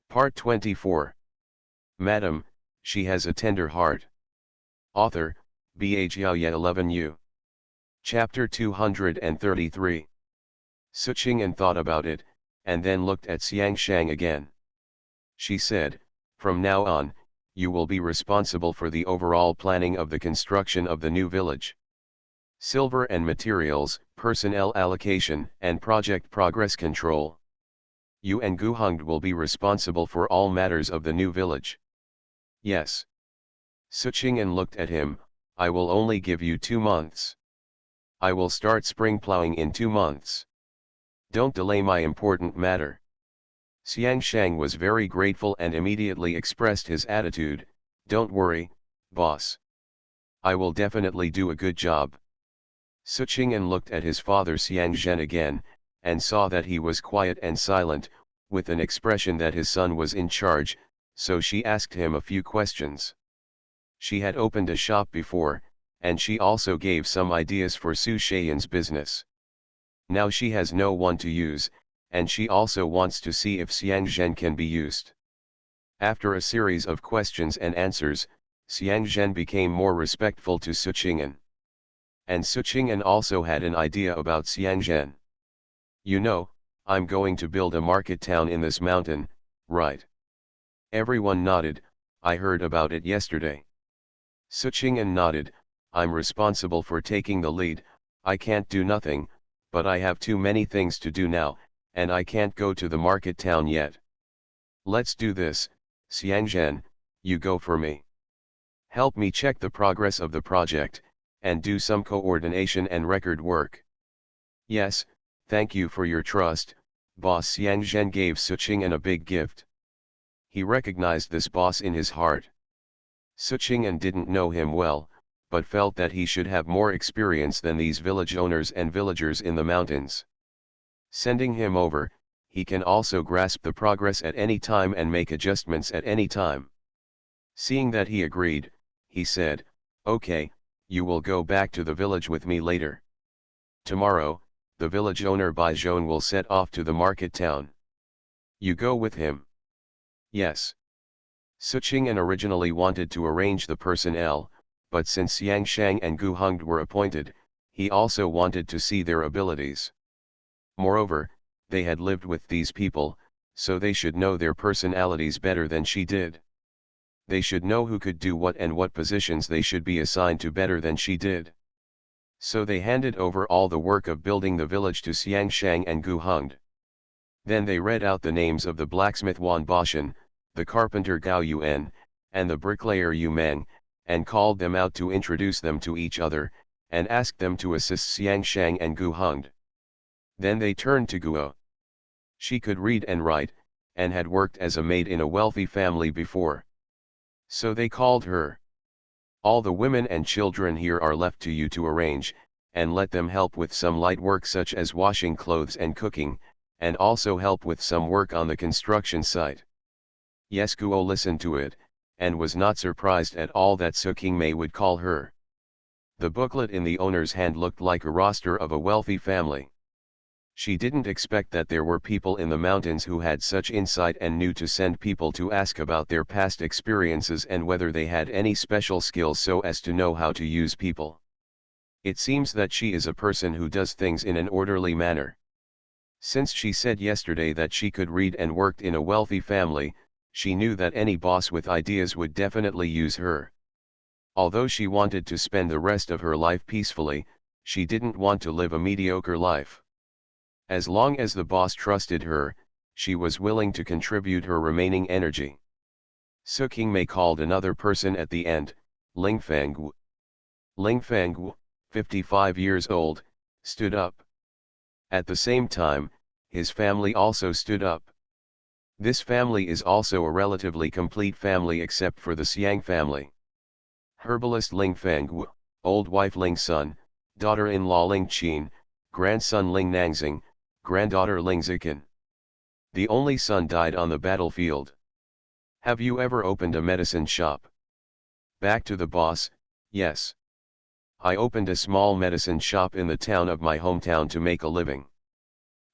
Part 24. Madam, she has a tender heart. Author, Bhaya 11U. Chapter 233. Suqing thought about it, and then looked at Xiangshang again. She said, from now on, you will be responsible for the overall planning of the construction of the new village. Silver and materials, personnel allocation, and project progress control. You and Guhongd will be responsible for all matters of the new village. Yes. Suqing looked at him. I will only give you 2 months. I will start spring plowing in 2 months. Don't delay my important matter. Xiangshang was very grateful and immediately expressed his attitude. Don't worry, boss. I will definitely do a good job. Suqing looked at his father Xiangzhen again, and saw that he was quiet and silent, with an expression that his son was in charge, so she asked him a few questions. She had opened a shop before, and she also gave some ideas for Su Shayan's business. Now she has no one to use, and she also wants to see if Xiangzhen can be used. After a series of questions and answers, Xiangzhen became more respectful to Suqing. And Suqing also had an idea about Xiangzhen. You know, I'm going to build a market town in this mountain, right? Everyone nodded. I heard about it yesterday. Suqing nodded. I'm responsible for taking the lead. I can't do nothing, but I have too many things to do now, and I can't go to the market town yet. Let's do this, Xiangzhen, you go for me. Help me check the progress of the project, and do some coordination and record work. Yes, thank you for your trust, boss. Xiangzhen gave Suqing a big gift. He recognized this boss in his heart. Suqing didn't know him well, but felt that he should have more experience than these village owners and villagers in the mountains. Sending him over, he can also grasp the progress at any time and make adjustments at any time. Seeing that he agreed, he said, okay, you will go back to the village with me later. Tomorrow, the village owner Baijian will set off to the market town. You go with him. Yes. Suqing originally wanted to arrange the personnel, but since Xiangshang and Guhongd were appointed, he also wanted to see their abilities. Moreover, they had lived with these people, so they should know their personalities better than she did. They should know who could do what and what positions they should be assigned to better than she did. So they handed over all the work of building the village to Xiangshang and Guhongd. Then they read out the names of the blacksmith Wan Bashan, the carpenter Gao Yuan, and the bricklayer Yu Meng, and called them out to introduce them to each other, and asked them to assist Xiangshang and Guhongd. Then they turned to Guo. She could read and write, and had worked as a maid in a wealthy family before. So they called her. All the women and children here are left to you to arrange, and let them help with some light work such as washing clothes and cooking, and also help with some work on the construction site. Yes, Guo listened to it, and was not surprised at all that Suqing would call her. The booklet in the owner's hand looked like a roster of a wealthy family. She didn't expect that there were people in the mountains who had such insight and knew to send people to ask about their past experiences and whether they had any special skills so as to know how to use people. It seems that she is a person who does things in an orderly manner. Since she said yesterday that she could read and worked in a wealthy family, she knew that any boss with ideas would definitely use her. Although she wanted to spend the rest of her life peacefully, she didn't want to live a mediocre life. As long as the boss trusted her, she was willing to contribute her remaining energy. Suqing called another person at the end, Lingfang. Lingfang, 55 years old, stood up. At the same time, his family also stood up. This family is also a relatively complete family except for the Xiang family. Herbalist Lingfang, old wife Ling Sun, daughter-in-law Ling Qin, grandson Ling Nangxing, granddaughter Ling Zikan. The only son died on the battlefield. Have you ever opened a medicine shop? Back to the boss, yes. I opened a small medicine shop in the town of my hometown to make a living.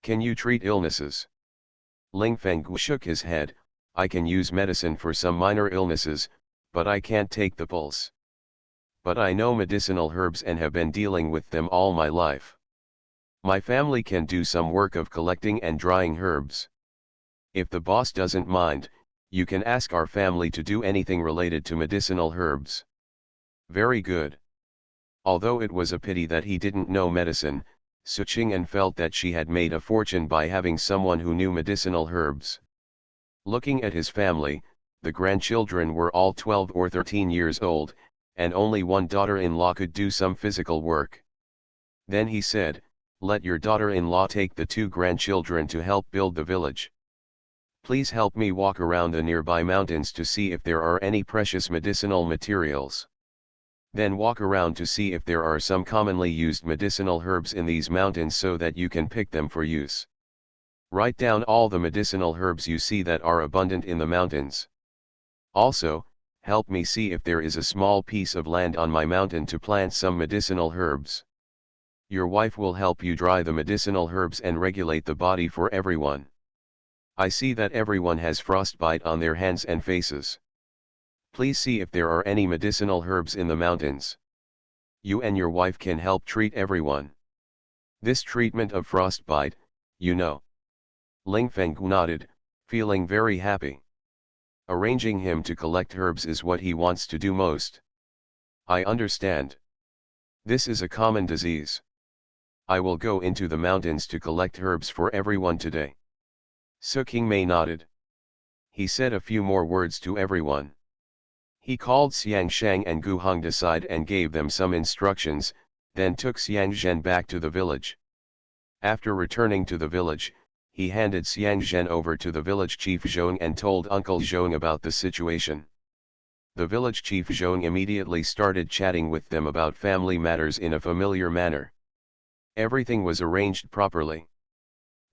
Can you treat illnesses? Lingfeng shook his head. I can use medicine for some minor illnesses, but I can't take the pulse. But I know medicinal herbs and have been dealing with them all my life. My family can do some work of collecting and drying herbs. If the boss doesn't mind, you can ask our family to do anything related to medicinal herbs. Very good. Although it was a pity that he didn't know medicine, Suqing'an felt that she had made a fortune by having someone who knew medicinal herbs. Looking at his family, the grandchildren were all 12 or 13 years old, and only one daughter-in-law could do some physical work. Then he said, "Let your daughter-in-law take the 2 grandchildren to help build the village. Please help me walk around the nearby mountains to see if there are any precious medicinal materials. Then walk around to see if there are some commonly used medicinal herbs in these mountains so that you can pick them for use. Write down all the medicinal herbs you see that are abundant in the mountains. Also, help me see if there is a small piece of land on my mountain to plant some medicinal herbs. Your wife will help you dry the medicinal herbs and regulate the body for everyone. I see that everyone has frostbite on their hands and faces. Please see if there are any medicinal herbs in the mountains. You and your wife can help treat everyone. This treatment of frostbite, you know." Ling Feng nodded, feeling very happy. Arranging him to collect herbs is what he wants to do most. "I understand. This is a common disease. I will go into the mountains to collect herbs for everyone today." Suqingmei nodded. He said a few more words to everyone. He called Xiang Shang and Gu Hong aside and gave them some instructions, then took Xiang Zhen back to the village. After returning to the village, he handed Xiang Zhen over to the village chief Zhong and told Uncle Zhong about the situation. The village chief Zhong immediately started chatting with them about family matters in a familiar manner. Everything was arranged properly.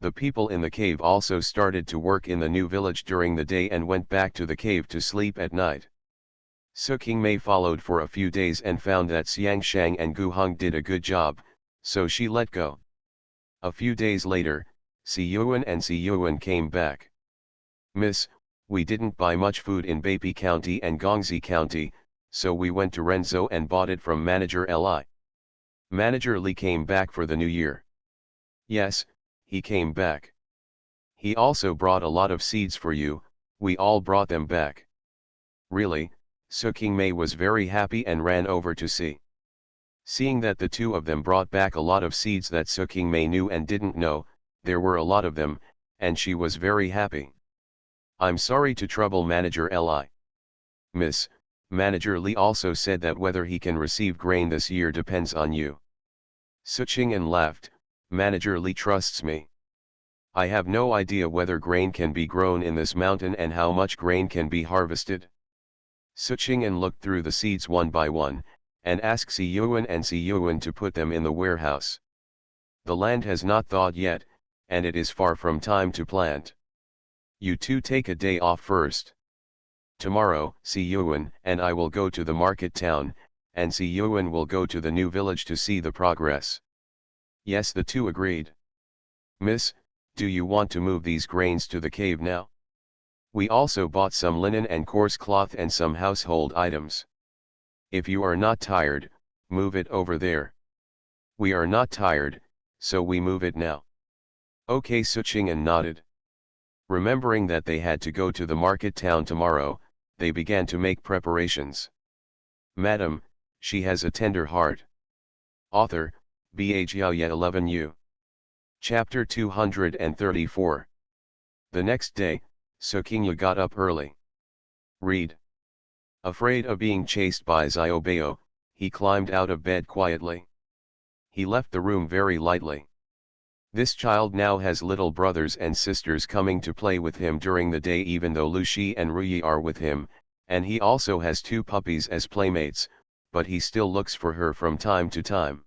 The people in the cave also started to work in the new village during the day and went back to the cave to sleep at night. Suqingmei followed for a few days and found that Xiang Shang and Gu Hong did a good job, so she let go. A few days later, Si Yuan and Si Yuan came back. "Miss, we didn't buy much food in Beipi County and Gongzi County, so we went to Renzhou and bought it from Manager Li. Manager Li came back for the new year." "Yes, he came back. He also brought a lot of seeds for you, we all brought them back." "Really?" Suqingmei was very happy and ran over to see. Seeing that the 2 of them brought back a lot of seeds that Suqingmei knew and didn't know, there were a lot of them, and she was very happy. "I'm sorry to trouble Manager Li. Miss, Manager Li also said that whether he can receive grain this year depends on you." Suqing'an laughed, "Manager Li trusts me. I have no idea whether grain can be grown in this mountain and how much grain can be harvested." Suqing'an looked through the seeds one by one, and asked Si Yuan and Si Yuan to put them in the warehouse. "The land has not thawed yet, and it is far from time to plant. You 2 take a day off first. Tomorrow, Si Yuan and I will go to the market town, and Si Yuan will go to the new village to see the progress." Yes, the 2 agreed. "Miss, do you want to move these grains to the cave now? We also bought some linen and coarse cloth and some household items. If you are not tired, move it over there." "We are not tired, so we move it now." "Okay." Suqing'an nodded. Remembering that they had to go to the market town tomorrow, they began to make preparations. "Madam, she has a tender heart." Author, Bh Yaoye 11U. Chapter 234. The next day, Suqingyu got up early. Read. Afraid of being chased by Xiaobao, he climbed out of bed quietly. He left the room very lightly. This child now has little brothers and sisters coming to play with him during the day even though Lu Shi and Ruyi are with him, and he also has 2 puppies as playmates, but he still looks for her from time to time.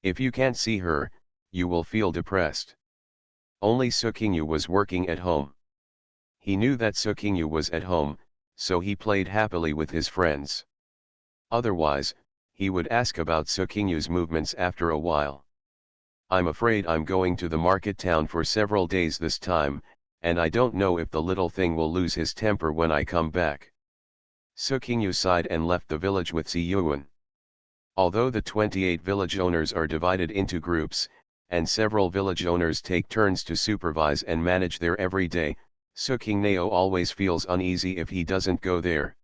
If you can't see her, you will feel depressed. Only Suqingyu was working at home. He knew that Suqingyu was at home, so he played happily with his friends. Otherwise, he would ask about Suqingyu's movements after a while. "I'm afraid I'm going to the market town for several days this time, and I don't know if the little thing will lose his temper when I come back. Su Qingyu sighed and left the village with Si Yuan. Although the 28 village owners are divided into groups, and several village owners take turns to supervise and manage their everyday, Su Qingnao always feels uneasy if he doesn't go there.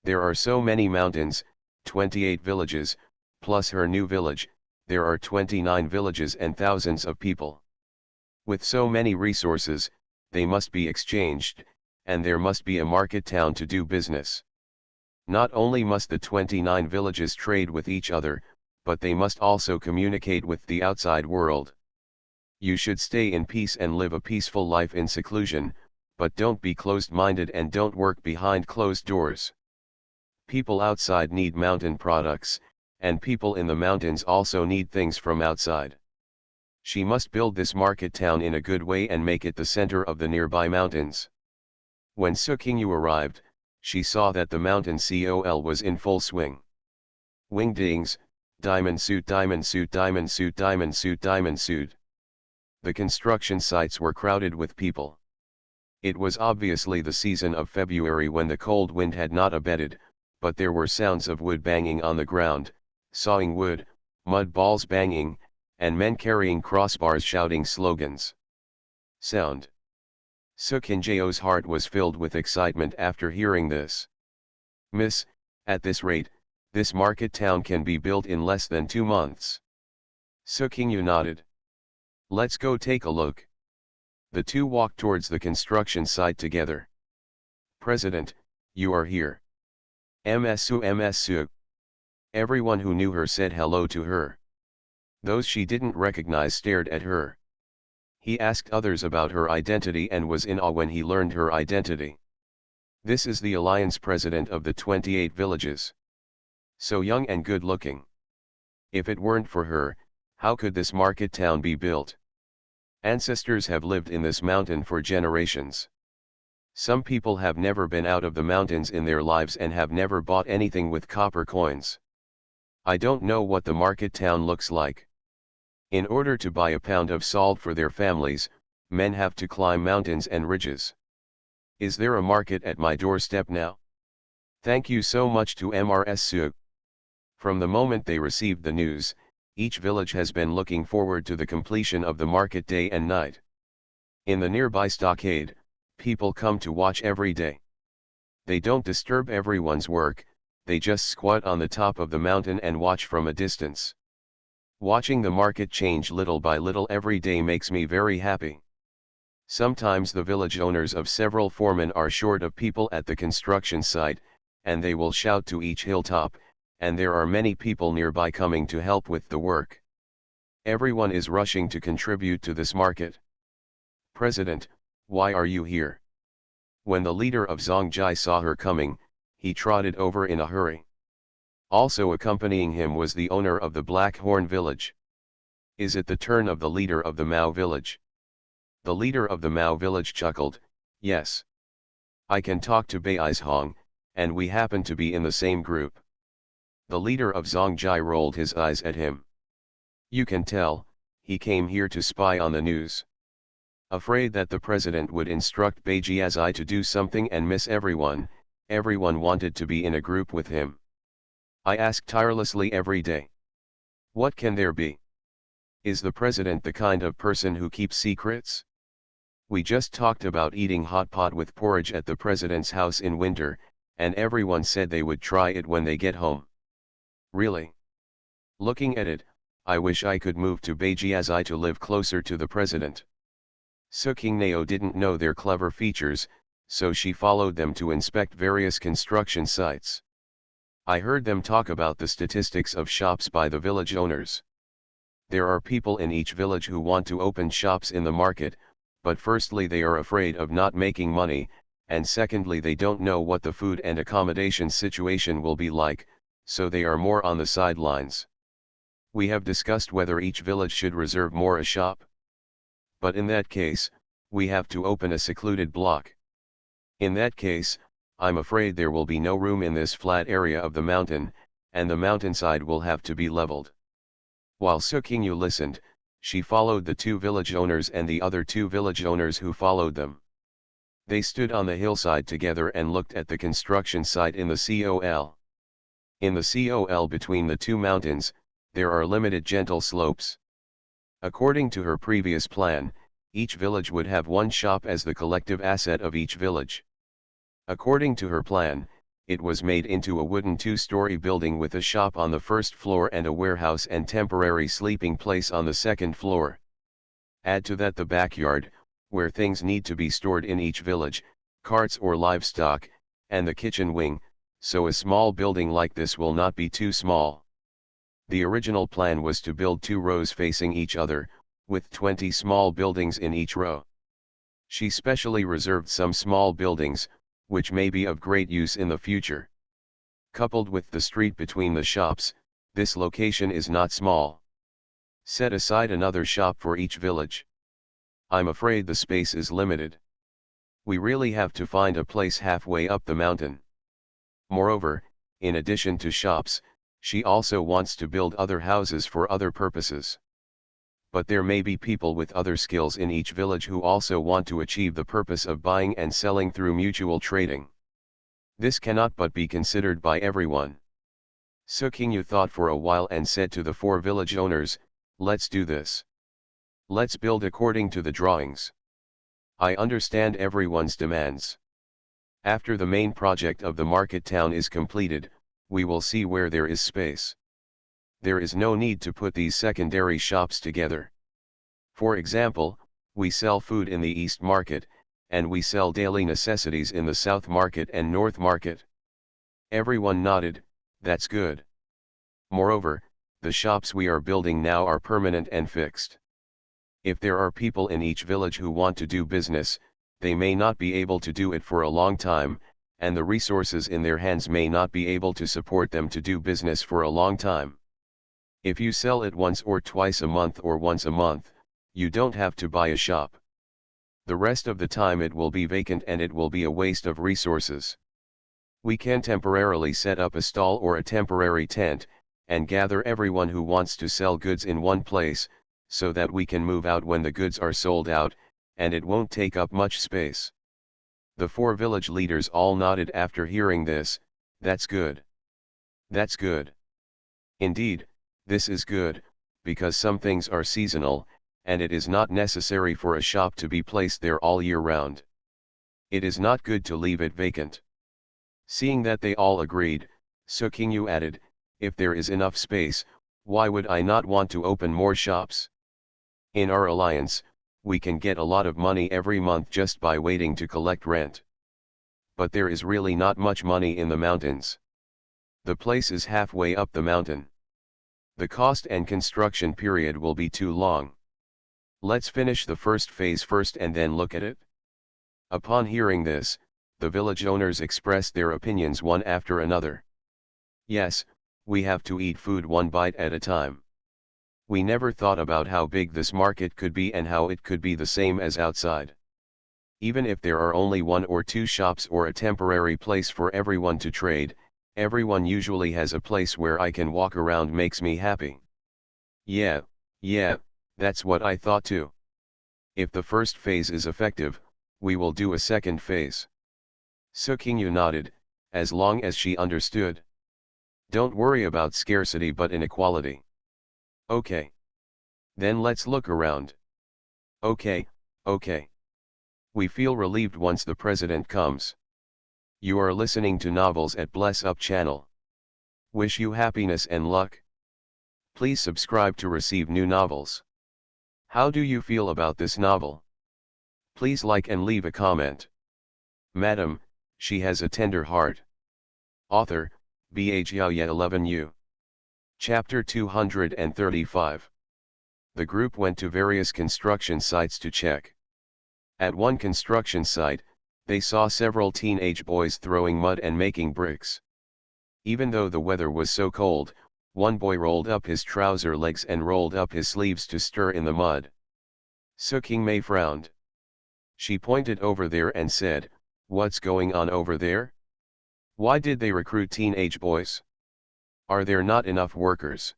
There are so many mountains, 28 villages, plus her new village, there are 29 villages and thousands of people. With so many resources, they must be exchanged, and there must be a market town to do business. Not only must the 29 villages trade with each other, but they must also communicate with the outside world. You should stay in peace and live a peaceful life in seclusion, but don't be closed-minded and don't work behind closed doors. People outside need mountain products, and people in the mountains also need things from outside. She must build this market town in a good way and make it the center of the nearby mountains. When Su Qingyu arrived, she saw that the mountain col was in full swing. Wingdings, diamond suit, diamond suit, diamond suit, diamond suit, diamond suit. The construction sites were crowded with people. It was obviously the season of February when the cold wind had not abated, but there were sounds of wood banging on the ground, sawing wood, mud balls banging, and men carrying crossbars shouting slogans. Sound. Su Qingyao's heart was filled with excitement after hearing this. Miss, at this rate, this market town can be built in less than 2 months. Su Qingyu nodded. Let's go take a look. The two walked towards the construction site together. President, you are here. MSU MSU. Everyone who knew her said hello to her. Those she didn't recognize stared at her. He asked others about her identity and was in awe when he learned her identity. This is the alliance president of the 28 villages. So young and good looking. If it weren't for her, how could this market town be built? Ancestors have lived in this mountain for generations. Some people have never been out of the mountains in their lives and have never bought anything with copper coins. I don't know what the market town looks like. In order to buy a pound of salt for their families, men have to climb mountains and ridges. Is there a market at my doorstep now? Thank you so much to MRSU. From the moment they received the news, each village has been looking forward to the completion of the market day and night. In the nearby stockade, people come to watch every day. They don't disturb everyone's work, they just squat on the top of the mountain and watch from a distance. Watching the market change little by little every day makes me very happy. Sometimes the village owners of several foremen are short of people at the construction site, and they will shout to each hilltop, and there are many people nearby coming to help with the work. Everyone is rushing to contribute to this market. President, why are you here? When the leader of Zongjai saw her coming, he trotted over in a hurry. Also accompanying him was the owner of the Black Horn village. Is it the turn of the leader of the Mao village? The leader of the Mao village chuckled, yes. I can talk to Beizhong, and we happen to be in the same group. The leader of Zongjai rolled his eyes at him. You can tell, he came here to spy on the news. Afraid that the president would instruct Beijiazai to do something and miss everyone, everyone wanted to be in a group with him. I ask tirelessly every day. What can there be? Is the president the kind of person who keeps secrets? We just talked about eating hot pot with porridge at the president's house in winter, and everyone said they would try it when they get home. Really? Looking at it, I wish I could move to Beijiazai to live closer to the president. Su Qingnao didn't know their clever features, so she followed them to inspect various construction sites. I heard them talk about the statistics of shops by the village owners. There are people in each village who want to open shops in the market, but firstly they are afraid of not making money, and secondly they don't know what the food and accommodation situation will be like, so they are more on the sidelines. We have discussed whether each village should reserve more a shop. But in that case, we have to open a secluded block. In that case, I'm afraid there will be no room in this flat area of the mountain, and the mountainside will have to be leveled. While Su Qingyu listened, She followed the two village owners and the other two village owners who followed them. They stood on the hillside together and looked at the construction site in the COL. In the COL between the two mountains, there are limited gentle slopes. According to her previous plan, each village would have one shop as the collective asset of each village. According to her plan, it was made into a wooden two-story building with a shop on the first floor and a warehouse and temporary sleeping place on the second floor. Add to that the backyard, where things need to be stored in each village, carts or livestock, and the kitchen wing, so a small building like this will not be too small. The original plan was to build 2 rows facing each other, with 20 small buildings in each row. She specially reserved some small buildings, which may be of great use in the future. Coupled with the street between the shops, this location is not small. Set aside another shop for each village. I'm afraid the space is limited. We really have to find a place halfway up the mountain. Moreover, in addition to shops, she also wants to build other houses for other purposes. But there may be people with other skills in each village who also want to achieve the purpose of buying and selling through mutual trading. This cannot but be considered by everyone. Sukingyu thought for a while and said to the 4 village owners, "Let's do this. Let's build according to the drawings. I understand everyone's demands. After the main project of the market town is completed, we will see where there is space. There is no need to put these secondary shops together. For example, we sell food in the East Market, and we sell daily necessities in the South Market and North Market." Everyone nodded, "That's good. Moreover, the shops we are building now are permanent and fixed. If there are people in each village who want to do business, they may not be able to do it for a long time, and the resources in their hands may not be able to support them to do business for a long time. If you sell it once or twice a month or once a month, you don't have to buy a shop. The rest of the time it will be vacant and it will be a waste of resources. We can temporarily set up a stall or a temporary tent, and gather everyone who wants to sell goods in one place, so that we can move out when the goods are sold out, and it won't take up much space." The 4 village leaders all nodded after hearing this. "That's good. That's good. Indeed, this is good, because some things are seasonal, and it is not necessary for a shop to be placed there all year round. It is not good to leave it vacant." Seeing that they all agreed, Sukingyu added, "If there is enough space, why would I not want to open more shops? In our alliance, we can get a lot of money every month just by waiting to collect rent. But there is really not much money in the mountains. The place is halfway up the mountain. The cost and construction period will be too long. Let's finish the first phase first and then look at it." Upon hearing this, the village owners expressed their opinions one after another. "Yes, we have to eat food one bite at a time. We never thought about how big this market could be and how it could be the same as outside. Even if there are only 1 or 2 shops or a temporary place for everyone to trade, everyone usually has a place where I can walk around makes me happy." Yeah, that's what I thought too. If the first phase is effective, we will do a second phase." Sukingyu nodded, as long as she understood. "Don't worry about scarcity but inequality." "Okay. Then let's look around." Okay. We feel relieved once the president comes. You are listening to Novels at Bless Up channel. Wish you happiness and luck. Please subscribe to receive new novels. How do you feel about this novel? Please like and leave a comment. Madam, she has a tender heart. Author, Bhaya 11U. Chapter 235. The group went to various construction sites to check. At one construction site, they saw several teenage boys throwing mud and making bricks. Even though the weather was so cold, one boy rolled up his trouser legs and rolled up his sleeves to stir in the mud. Sukingmei frowned. She pointed over there and said, "What's going on over there? Why did they recruit teenage boys? Are there not enough workers?"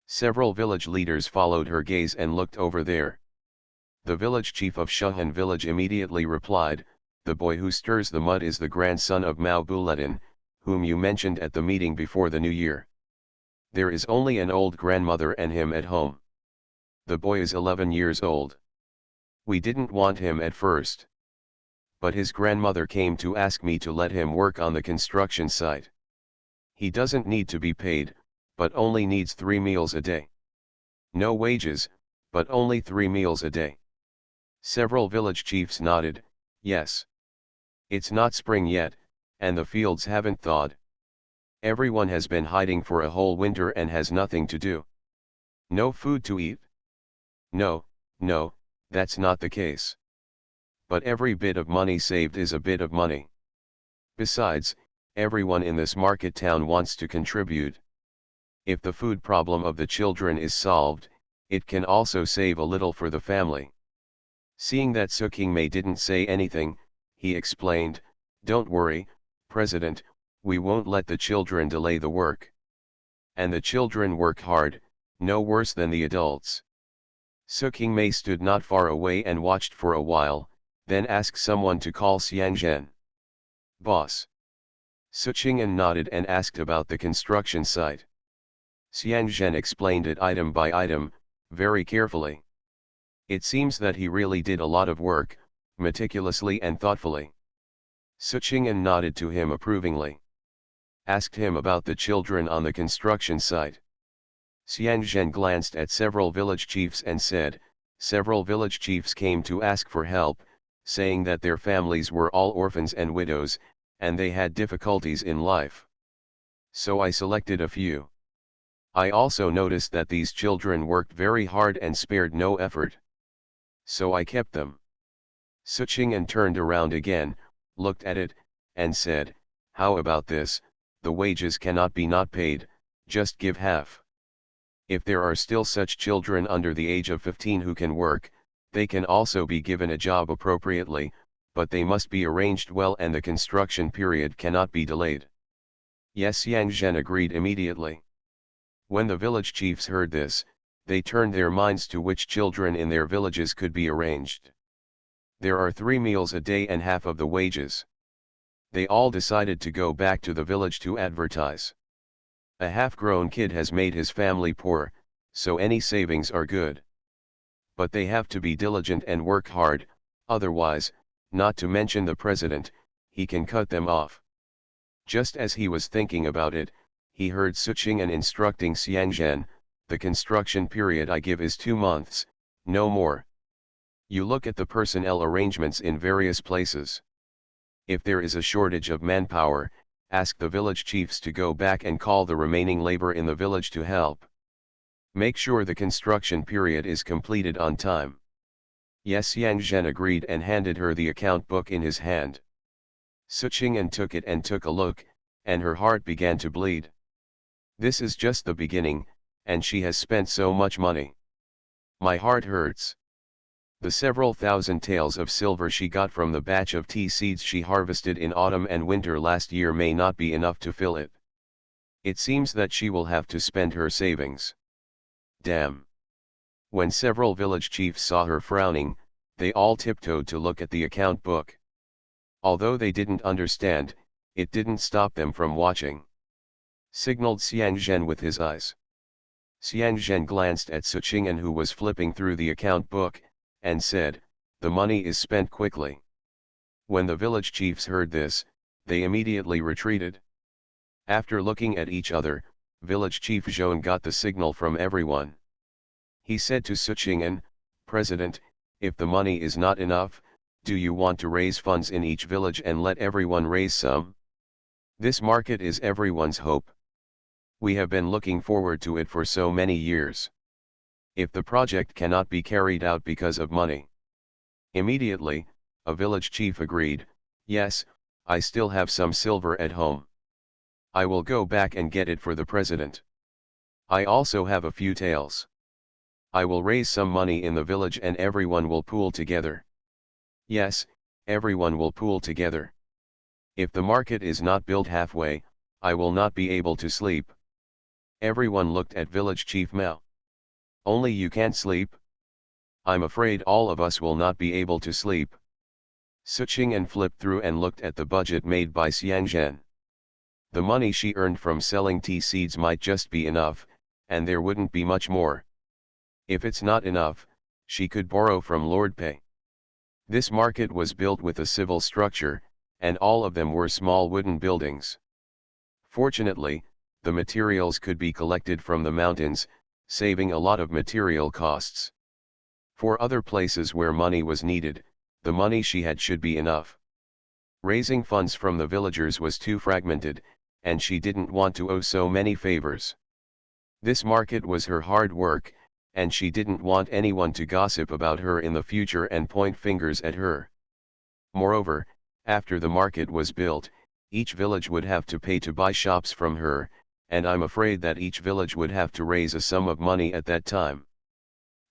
Several village leaders followed her gaze and looked over there. The village chief of Shuhan village immediately replied, "The boy who stirs the mud is the grandson of Mao Buledin, whom you mentioned at the meeting before the new year. There is only an old grandmother and him at home. The boy is 11 years old. We didn't want him at first. But his grandmother came to ask me to let him work on the construction site. He doesn't need to be paid, but only needs 3 meals a day. No wages, but only 3 meals a day." Several village chiefs nodded, yes. It's not spring yet, and the fields haven't thawed. Everyone has been hiding for a whole winter and has nothing to do. No food to eat? No, no, that's not the case. But every bit of money saved is a bit of money. Besides, everyone in this market town wants to contribute. If the food problem of the children is solved, it can also save a little for the family. Seeing that Sukingmei didn't say anything, he explained, "Don't worry, President, we won't let the children delay the work. And the children work hard, no worse than the adults." Sukingmei stood not far away and watched for a while, then asked someone to call Xianzhen. "Boss." Suqing'an nodded and asked about the construction site. Xianzhen explained it item by item, very carefully. It seems that he really did a lot of work, meticulously and thoughtfully. Suqing'an nodded to him approvingly. Asked him about the children on the construction site. Xianzhen glanced at several village chiefs and said, "Several village chiefs came to ask for help, saying that their families were all orphans and widows, and they had difficulties in life. So I selected a few. I also noticed that these children worked very hard and spared no effort. So I kept them." Suqing'an turned around again, looked at it, and said, "How about this? The wages cannot be not paid, just give half. If there are still such children under the age of 15 who can work, they can also be given a job appropriately, but they must be arranged well and the construction period cannot be delayed." Yes, Xianzhen agreed immediately. When the village chiefs heard this, they turned their minds to which children in their villages could be arranged. There are 3 meals a day and half of the wages. They all decided to go back to the village to advertise. A half-grown kid has made his family poor, so any savings are good. But they have to be diligent and work hard, otherwise, not to mention the president, he can cut them off. Just as he was thinking about it, he heard Suqing'an instructing Xianzhen, "The construction period I give is 2 months, no more. You look at the personnel arrangements in various places. If there is a shortage of manpower, ask the village chiefs to go back and call the remaining labor in the village to help. Make sure the construction period is completed on time." Yes, Xianzhen agreed and handed her the account book in his hand. Suqing'an took it and took a look, and her heart began to bleed. This is just the beginning, and she has spent so much money. My heart hurts. The several thousand taels of silver she got from the batch of tea seeds she harvested in autumn and winter last year may not be enough to fill it. It seems that she will have to spend her savings. Damn. When several village chiefs saw her frowning, they all tiptoed to look at the account book. Although they didn't understand, it didn't stop them from watching. Signaled Xianzhen with his eyes. Xianzhen glanced at Suqing'an who was flipping through the account book, and said, "The money is spent quickly." When the village chiefs heard this, they immediately retreated. After looking at each other, village chief Zhong got the signal from everyone. He said to Suqing'an, "President, if the money is not enough, do you want to raise funds in each village and let everyone raise some? This market is everyone's hope. We have been looking forward to it for so many years. If the project cannot be carried out because of money." Immediately, a village chief agreed, "Yes, I still have some silver at home. I will go back and get it for the president. I also have a few taels. I will raise some money in the village and everyone will pool together." Yes, everyone will pool together. If the market is not built halfway, I will not be able to sleep. Everyone looked at village chief Mao. Only you can't sleep? I'm afraid all of us will not be able to sleep. Suqing flipped through and looked at the budget made by Xiangzhen. The money she earned from selling tea seeds might just be enough, and there wouldn't be much more. If it's not enough, she could borrow from Lord Pei. This market was built with a civil structure, and all of them were small wooden buildings. Fortunately, the materials could be collected from the mountains, saving a lot of material costs. For other places where money was needed, the money she had should be enough. Raising funds from the villagers was too fragmented, and she didn't want to owe so many favors. This market was her hard work, and she didn't want anyone to gossip about her in the future and point fingers at her. Moreover, after the market was built, each village would have to pay to buy shops from her, and I'm afraid that each village would have to raise a sum of money at that time.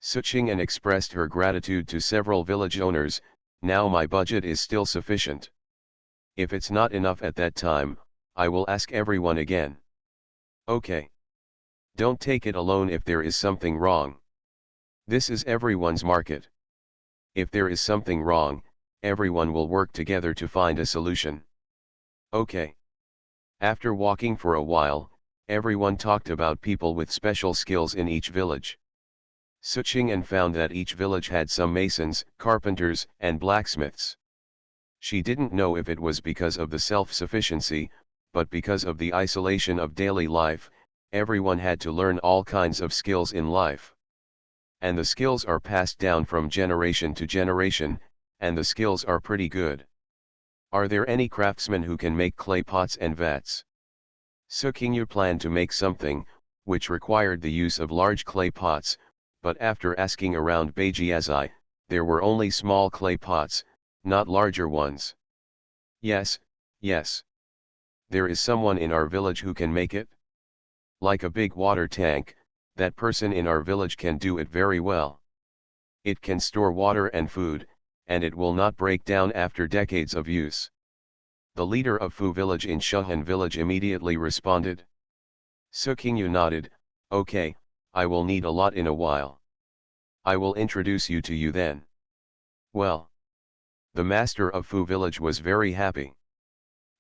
Suqing expressed her gratitude to several village owners. Now my budget is still sufficient. If it's not enough at that time, I will ask everyone again. Okay. Don't take it alone if there is something wrong. This is everyone's market. If there is something wrong, everyone will work together to find a solution. Okay. After walking for a while, everyone talked about people with special skills in each village. Suqing found that each village had some masons, carpenters, and blacksmiths. She didn't know if it was because of the self-sufficiency, but because of the isolation of daily life, everyone had to learn all kinds of skills in life. And the skills are passed down from generation to generation, and the skills are pretty good. Are there any craftsmen who can make clay pots and vats? Suqing planned to make something, which required the use of large clay pots, but after asking around Beijiazai, there were only small clay pots, not larger ones. Yes, yes. There is someone in our village who can make it? Like a big water tank, that person in our village can do it very well. It can store water and food, and it will not break down after decades of use. The leader of Fu village in Shuhan village immediately responded. Suqing nodded, okay, I will need a lot in a while. I will introduce you to you then. Well. The master of Fu village was very happy.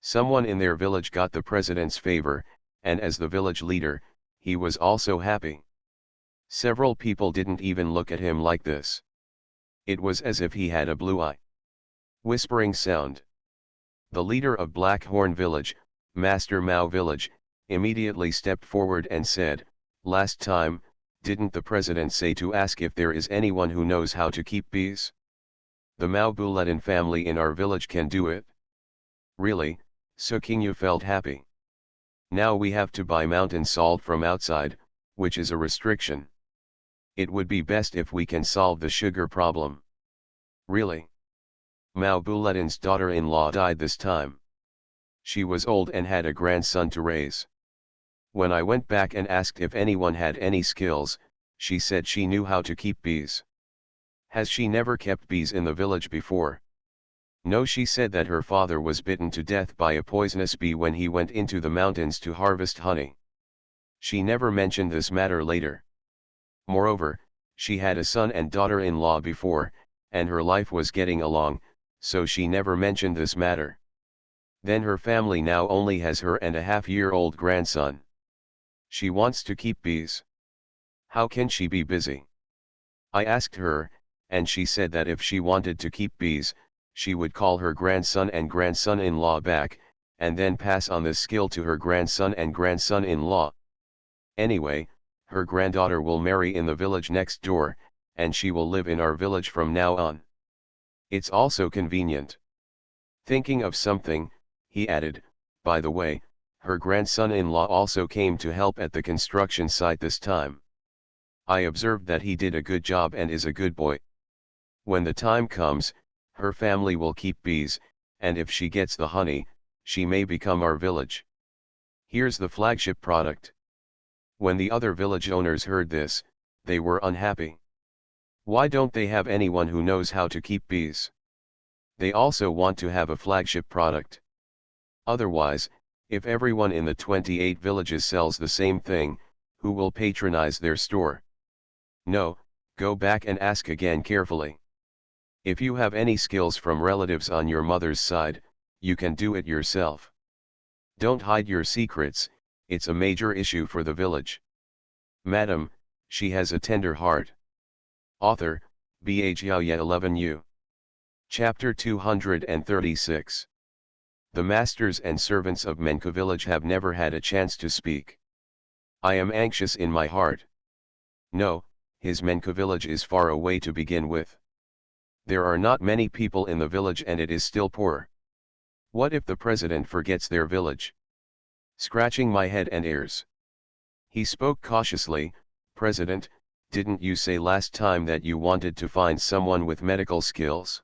Someone in their village got the president's favor, and as the village leader, he was also happy. Several people didn't even look at him like this. It was as if he had a blue eye. Whispering sound. The leader of Blackhorn village, Master Mao village, immediately stepped forward and said, last time, didn't the president say to ask if there is anyone who knows how to keep bees? The Mao Bulletin family in our village can do it. Really, Suqing felt happy. Now we have to buy mountain salt from outside, which is a restriction. It would be best if we can solve the sugar problem. Really? Mao Bulletin's daughter-in-law died this time. She was old and had a grandson to raise. When I went back and asked if anyone had any skills, she said she knew how to keep bees. Has she never kept bees in the village before? No, she said that her father was bitten to death by a poisonous bee when he went into the mountains to harvest honey. She never mentioned this matter later. Moreover, she had a son and daughter-in-law before, and her life was getting along, so she never mentioned this matter. Then her family now only has her and a half-year-old grandson. She wants to keep bees. How can she be busy? I asked her, and she said that if she wanted to keep bees, she would call her grandson and grandson-in-law back, and then pass on this skill to her grandson and grandson-in-law. Anyway, her granddaughter will marry in the village next door, and she will live in our village from now on. It's also convenient. Thinking of something, he added, by the way, her grandson-in-law also came to help at the construction site this time. I observed that he did a good job and is a good boy. When the time comes, her family will keep bees, and if she gets the honey, she may become our village. Here's the flagship product. When the other village owners heard this, they were unhappy. Why don't they have anyone who knows how to keep bees? They also want to have a flagship product. Otherwise, if everyone in the 28 villages sells the same thing, who will patronize their store. No, go back and ask again carefully. If you have any skills from relatives on your mother's side, you can do it yourself. Don't hide your secrets, it's a major issue for the village. Madam, she has a tender heart. Author, Bhaya 11U. Chapter 236. The masters and servants of Menka village have never had a chance to speak. I am anxious in my heart. No, his Menka village is far away to begin with. There are not many people in the village and it is still poor. What if the president forgets their village? Scratching my head and ears. He spoke cautiously. President, didn't you say last time that you wanted to find someone with medical skills?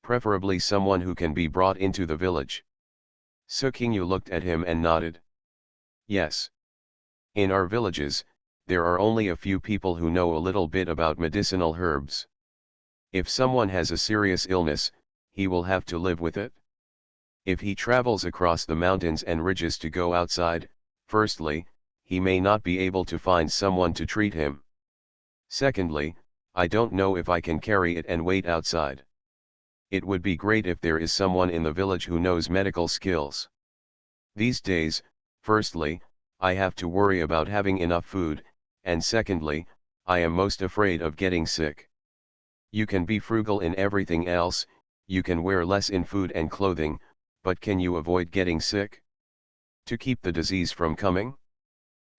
Preferably someone who can be brought into the village. Sukingyu looked at him and nodded. Yes. In our villages, there are only a few people who know a little bit about medicinal herbs. If someone has a serious illness, he will have to live with it. If he travels across the mountains and ridges to go outside, firstly, he may not be able to find someone to treat him. Secondly, I don't know if I can carry it and wait outside. It would be great if there is someone in the village who knows medical skills. These days, firstly, I have to worry about having enough food, and secondly, I am most afraid of getting sick. You can be frugal in everything else, you can wear less in food and clothing, but can you avoid getting sick? To keep the disease from coming?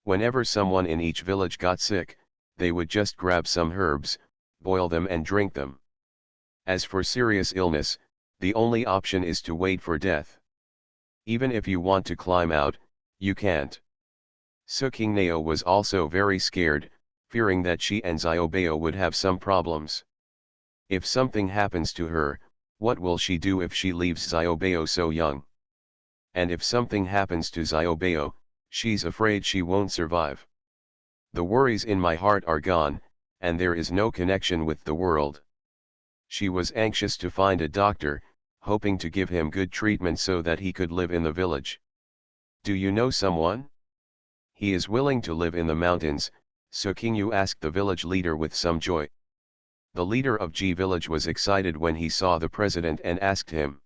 Whenever someone in each village got sick, they would just grab some herbs, boil them and drink them. As for serious illness, the only option is to wait for death. Even if you want to climb out, you can't. Sukingneo was also very scared, fearing that she and Xiaobao would have some problems. If something happens to her, what will she do if she leaves Xiaobao so young? And if something happens to Xiaobao, she's afraid she won't survive. The worries in my heart are gone, and there is no connection with the world. She was anxious to find a doctor, hoping to give him good treatment so that he could live in the village. Do you know someone? He is willing to live in the mountains, Sukingyu asked the village leader with some joy. The leader of G village was excited when he saw the president and asked him.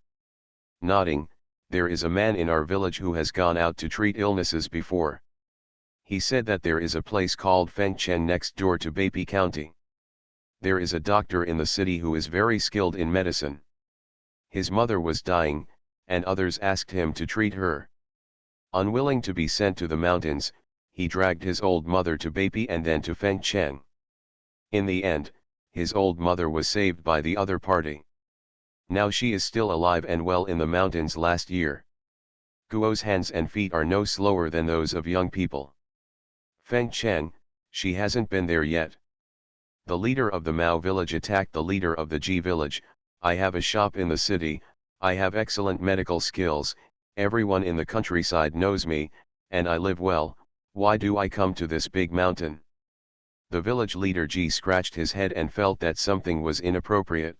Nodding, there is a man in our village who has gone out to treat illnesses before. He said that there is a place called Fengchen next door to Beipi County. There is a doctor in the city who is very skilled in medicine. His mother was dying, and others asked him to treat her. Unwilling to be sent to the mountains, he dragged his old mother to Beipi and then to Fengchen. In the end, his old mother was saved by the other party. Now she is still alive and well in the mountains last year. Guo's hands and feet are no slower than those of young people. Feng Chen, she hasn't been there yet. The leader of the Mao village attacked the leader of the Ji village. I have a shop in the city, I have excellent medical skills, everyone in the countryside knows me, and I live well, why do I come to this big mountain? The village leader Ji scratched his head and felt that something was inappropriate.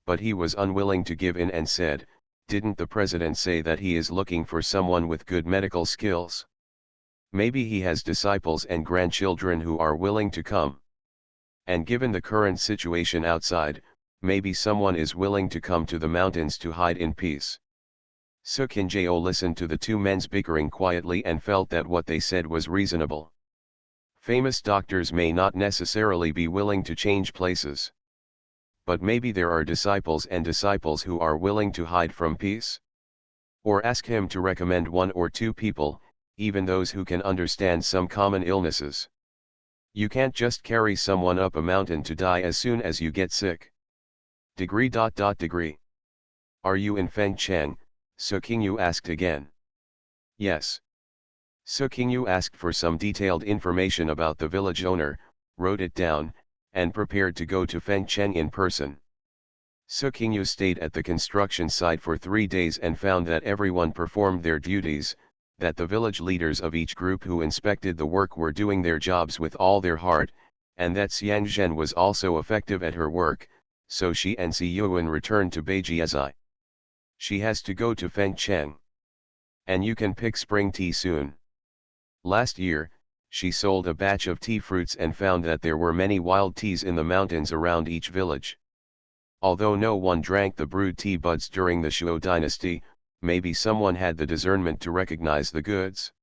But he was unwilling to give in and said, didn't the president say that he is looking for someone with good medical skills? Maybe he has disciples and grandchildren who are willing to come. And given the current situation outside, maybe someone is willing to come to the mountains to hide in peace. Sukinjao listened to the two men's bickering quietly and felt that what they said was reasonable. Famous doctors may not necessarily be willing to change places. But maybe there are disciples and disciples who are willing to hide from peace. Or ask him to recommend one or two people, even those who can understand some common illnesses. You can't just carry someone up a mountain to die as soon as you get sick. Degree. Are you in Fengchen? Sukingyu asked again. Yes. Sukingyu asked for some detailed information about the village owner, wrote it down, and prepared to go to Fengchen in person. Sukingyu stayed at the construction site for 3 days and found that everyone performed their duties, that the village leaders of each group who inspected the work were doing their jobs with all their heart, and that Xiang Zhen was also effective at her work, so she and Si Yuan returned to Beijiazai. She has to go to Fengchen. And you can pick spring tea soon. Last year, She sold a batch of tea fruits and found that there were many wild teas in the mountains around each village. Although no one drank the brewed tea buds during the Shuo dynasty, maybe someone had the discernment to recognize the goods.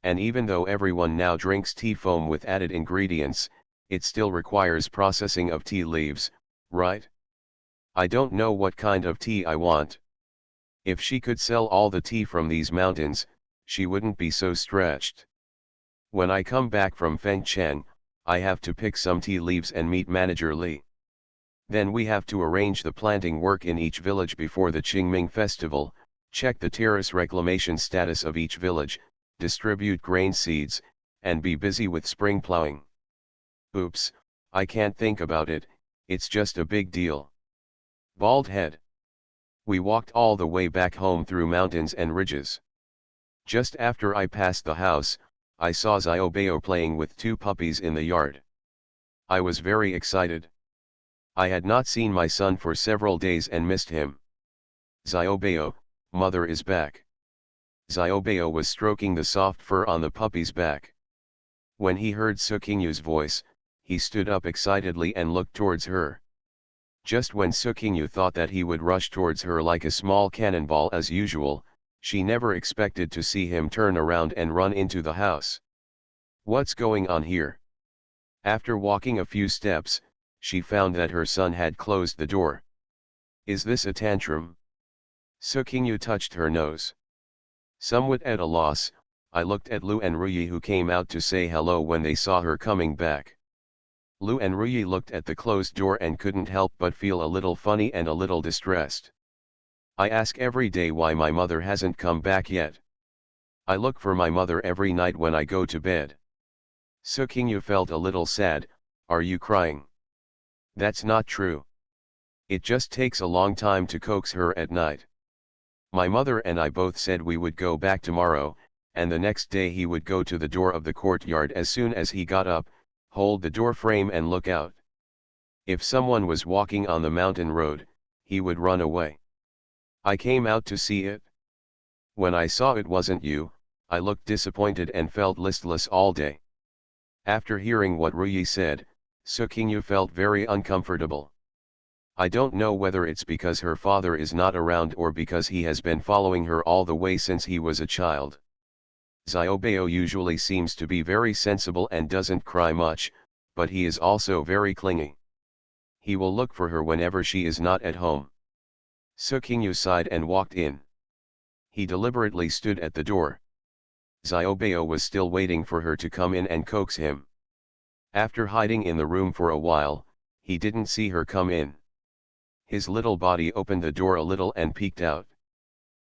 And even though everyone now drinks tea foam with added ingredients, it still requires processing of tea leaves, right? I don't know what kind of tea I want. If she could sell all the tea from these mountains, she wouldn't be so stretched. When I come back from Fengcheng, I have to pick some tea leaves and meet Manager Li. Then we have to arrange the planting work in each village before the Qingming festival, check the terrace reclamation status of each village, distribute grain seeds, and be busy with spring plowing. Oops, I can't think about it, it's just a big deal. Bald head. We walked all the way back home through mountains and ridges. Just after I passed the house, I saw Xiaobao playing with two puppies in the yard. I was very excited. I had not seen my son for several days and missed him. Xiaobao, mother is back. Xiaobao was stroking the soft fur on the puppy's back. When he heard Su Qingyu's voice, he stood up excitedly and looked towards her. Just when Su Qingyu thought that he would rush towards her like a small cannonball as usual, she never expected to see him turn around and run into the house. What's going on here? After walking a few steps, she found that her son had closed the door. Is this a tantrum? Su Qingyu touched her nose. Somewhat at a loss, I looked at Lu and Ruyi, who came out to say hello when they saw her coming back. Lu and Ruyi looked at the closed door and couldn't help but feel a little funny and a little distressed. I ask every day why my mother hasn't come back yet. I look for my mother every night when I go to bed. Su Qingyu felt a little sad. Are you crying? That's not true. It just takes a long time to coax her at night. My mother and I both said we would go back tomorrow, and the next day he would go to the door of the courtyard as soon as he got up, hold the door frame and look out. If someone was walking on the mountain road, he would run away. I came out to see it. When I saw it wasn't you, I looked disappointed and felt listless all day. After hearing what Ruyi said, Su Qingyu felt very uncomfortable. I don't know whether it's because her father is not around or because he has been following her all the way since he was a child. Xiaobao usually seems to be very sensible and doesn't cry much, but he is also very clingy. He will look for her whenever she is not at home. Su Qingyu sighed and walked in. He deliberately stood at the door. Xiaobao was still waiting for her to come in and coax him. After hiding in the room for a while, he didn't see her come in. His little body opened the door a little and peeked out.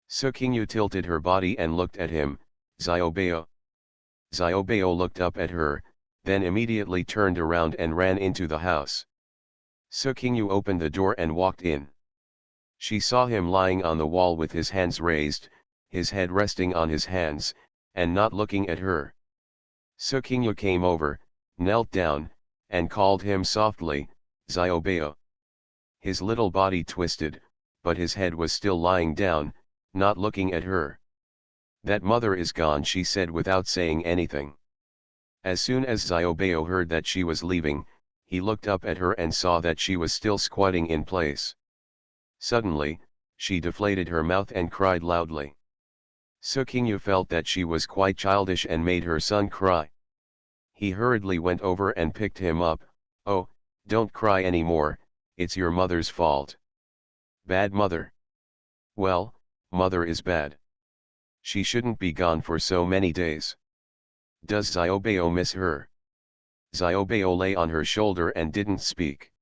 Su Qingyu tilted her body and looked at him. Xiaobao. Xiaobao looked up at her, then immediately turned around and ran into the house. Su Qingyu opened the door and walked in. She saw him lying on the wall with his hands raised, his head resting on his hands, and not looking at her. Su Qingyu came over, knelt down, and called him softly, Xiaobao. His little body twisted, but his head was still lying down, not looking at her. That mother is gone, she said without saying anything. As soon as Xiaobao heard that she was leaving, he looked up at her and saw that she was still squatting in place. Suddenly, she deflated her mouth and cried loudly. Su Qingyu felt that she was quite childish and made her son cry. He hurriedly went over and picked him up. Oh, don't cry anymore, it's your mother's fault. Bad mother. Well, mother is bad. She shouldn't be gone for so many days. Does Xiaobao miss her? Xiaobao lay on her shoulder and didn't speak.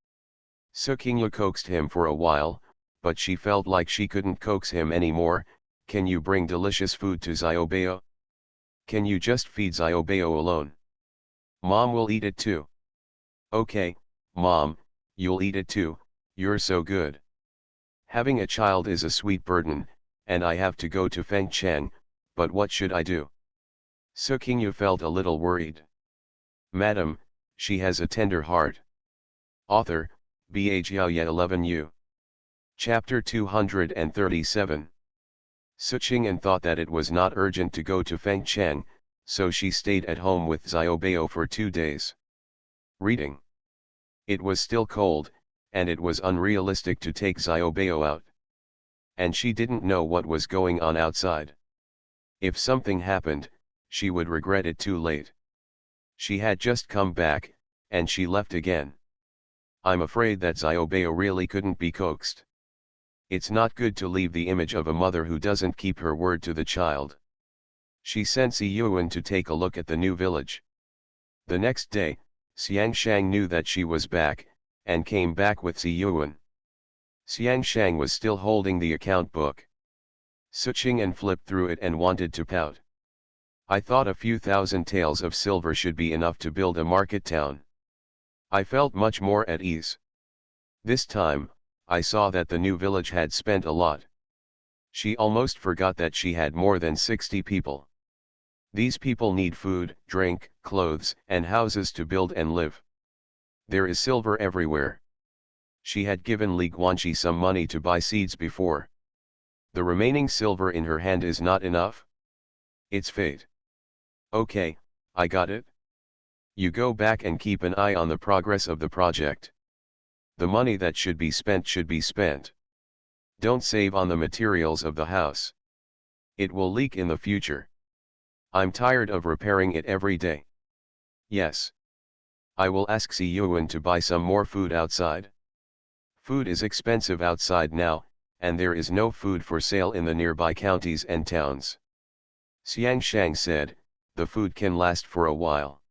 Su Qingyu coaxed him for a while, but she felt like she couldn't coax him anymore. Can you bring delicious food to Xiaobao? Can you just feed Xiaobao alone? Mom will eat it too. Okay, Mom, you'll eat it too, you're so good. Having a child is a sweet burden, and I have to go to Fengcheng, but what should I do? Su Qingyu felt a little worried. Madam, she has a tender heart. Author, Bhjiaoye 11U. Chapter 237. Su Qingyan thought that it was not urgent to go to Fengcheng, so she stayed at home with Xiaobao for 2 days. Reading. It was still cold, and it was unrealistic to take Xiaobao out. And she didn't know what was going on outside. If something happened, she would regret it too late. She had just come back, and she left again. I'm afraid that Xiaobao really couldn't be coaxed. It's not good to leave the image of a mother who doesn't keep her word to the child. She sent Si Yuan to take a look at the new village. The next day, Xiang Shang knew that she was back, and came back with Si Yuan. Xiang Shang was still holding the account book. Suqing and flipped through it and wanted to pout. I thought a few thousand taels of silver should be enough to build a market town. I felt much more at ease. This time, I saw that the new village had spent a lot. She almost forgot that she had more than 60 people. These people need food, drink, clothes, and houses to build and live. There is silver everywhere. She had given Li Guanxi some money to buy seeds before. The remaining silver in her hand is not enough. It's fate. Okay, I got it. You go back and keep an eye on the progress of the project. The money that should be spent should be spent. Don't save on the materials of the house. It will leak in the future. I'm tired of repairing it every day. Yes. I will ask Si Yuan to buy some more food outside. Food is expensive outside now, and there is no food for sale in the nearby counties and towns. Xiang Shang said, the food can last for a while.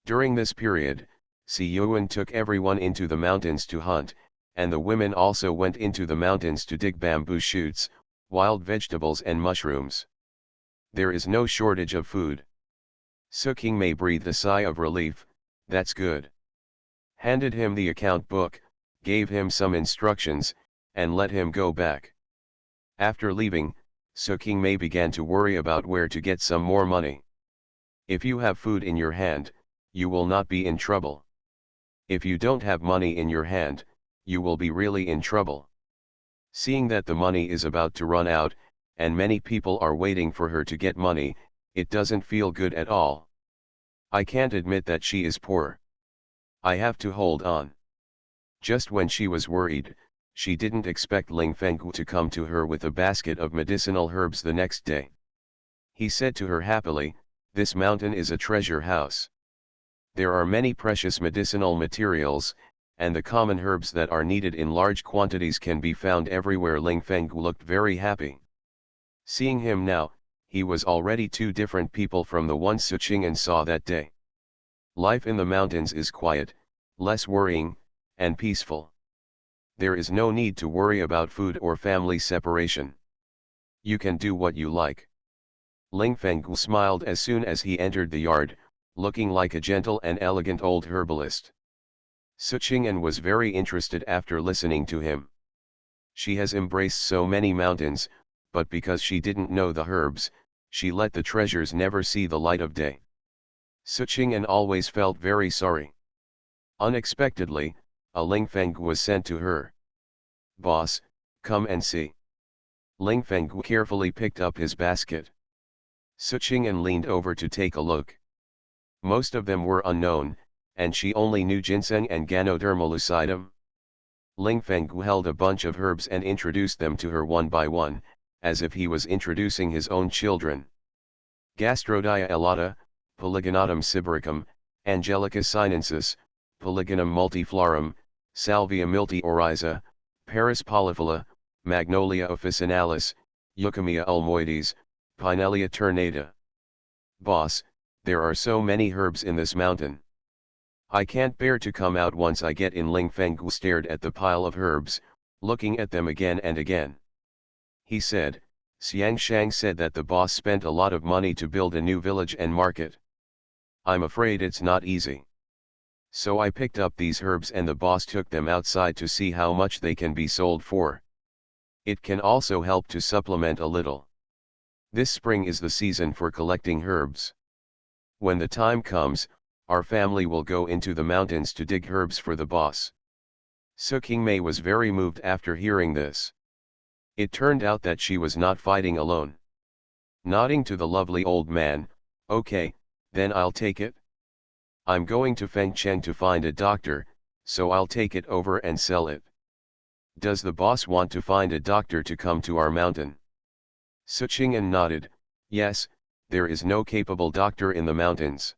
During this period, Si Yuan took everyone into the mountains to hunt, and the women also went into the mountains to dig bamboo shoots, wild vegetables and mushrooms. There is no shortage of food. Suqing Mei breathed a sigh of relief, that's good. Handed him the account book, gave him some instructions, and let him go back. After leaving, Suqing Mei began to worry about where to get some more money. If you have food in your hand, you will not be in trouble. If you don't have money in your hand, you will be really in trouble. Seeing that the money is about to run out, and many people are waiting for her to get money, it doesn't feel good at all. I can't admit that she is poor. I have to hold on. Just when she was worried, she didn't expect Ling Fenggu to come to her with a basket of medicinal herbs the next day. He said to her happily, this mountain is a treasure house. There are many precious medicinal materials, and the common herbs that are needed in large quantities can be found everywhere. Ling Fenggu looked very happy. Seeing him now, he was already two different people from the one Suqing saw that day. Life in the mountains is quiet, less worrying, and peaceful. There is no need to worry about food or family separation. You can do what you like. Ling Fenggu smiled as soon as he entered the yard, looking like a gentle and elegant old herbalist. Suqing was very interested after listening to him. She has embraced so many mountains, but because she didn't know the herbs, she let the treasures never see the light of day. Suqing always felt very sorry. Unexpectedly, a Ling Fenggu was sent to her. Boss, come and see. Ling Fenggu carefully picked up his basket. Suqing leaned over to take a look. Most of them were unknown, and she only knew ginseng and Ganoderma lucidum. Ling Fenggu held a bunch of herbs and introduced them to her one by one, as if he was introducing his own children. Gastrodia elata, Polygonatum sibericum, Angelica sinensis, Polygonum multiflorum, Salvia miltioriza, Paris polyphylla, Magnolia officinalis, Euchemia ulmoides, Pinellia ternata. Boss, there are so many herbs in this mountain. I can't bear to come out once I get in. Ling Fenggu stared at the pile of herbs, looking at them again and again. He said, Xiang Shang said that the boss spent a lot of money to build a new village and market. I'm afraid it's not easy. So I picked up these herbs and the boss took them outside to see how much they can be sold for. It can also help to supplement a little. This spring is the season for collecting herbs. When the time comes, our family will go into the mountains to dig herbs for the boss. Suqing Mei was very moved after hearing this. It turned out that she was not fighting alone. Nodding to the lovely old man, Okay, then I'll take it. I'm going to Fengcheng to find a doctor, so I'll take it over and sell it. Does the boss want to find a doctor to come to our mountain? Suqing'an nodded, yes, there is no capable doctor in the mountains.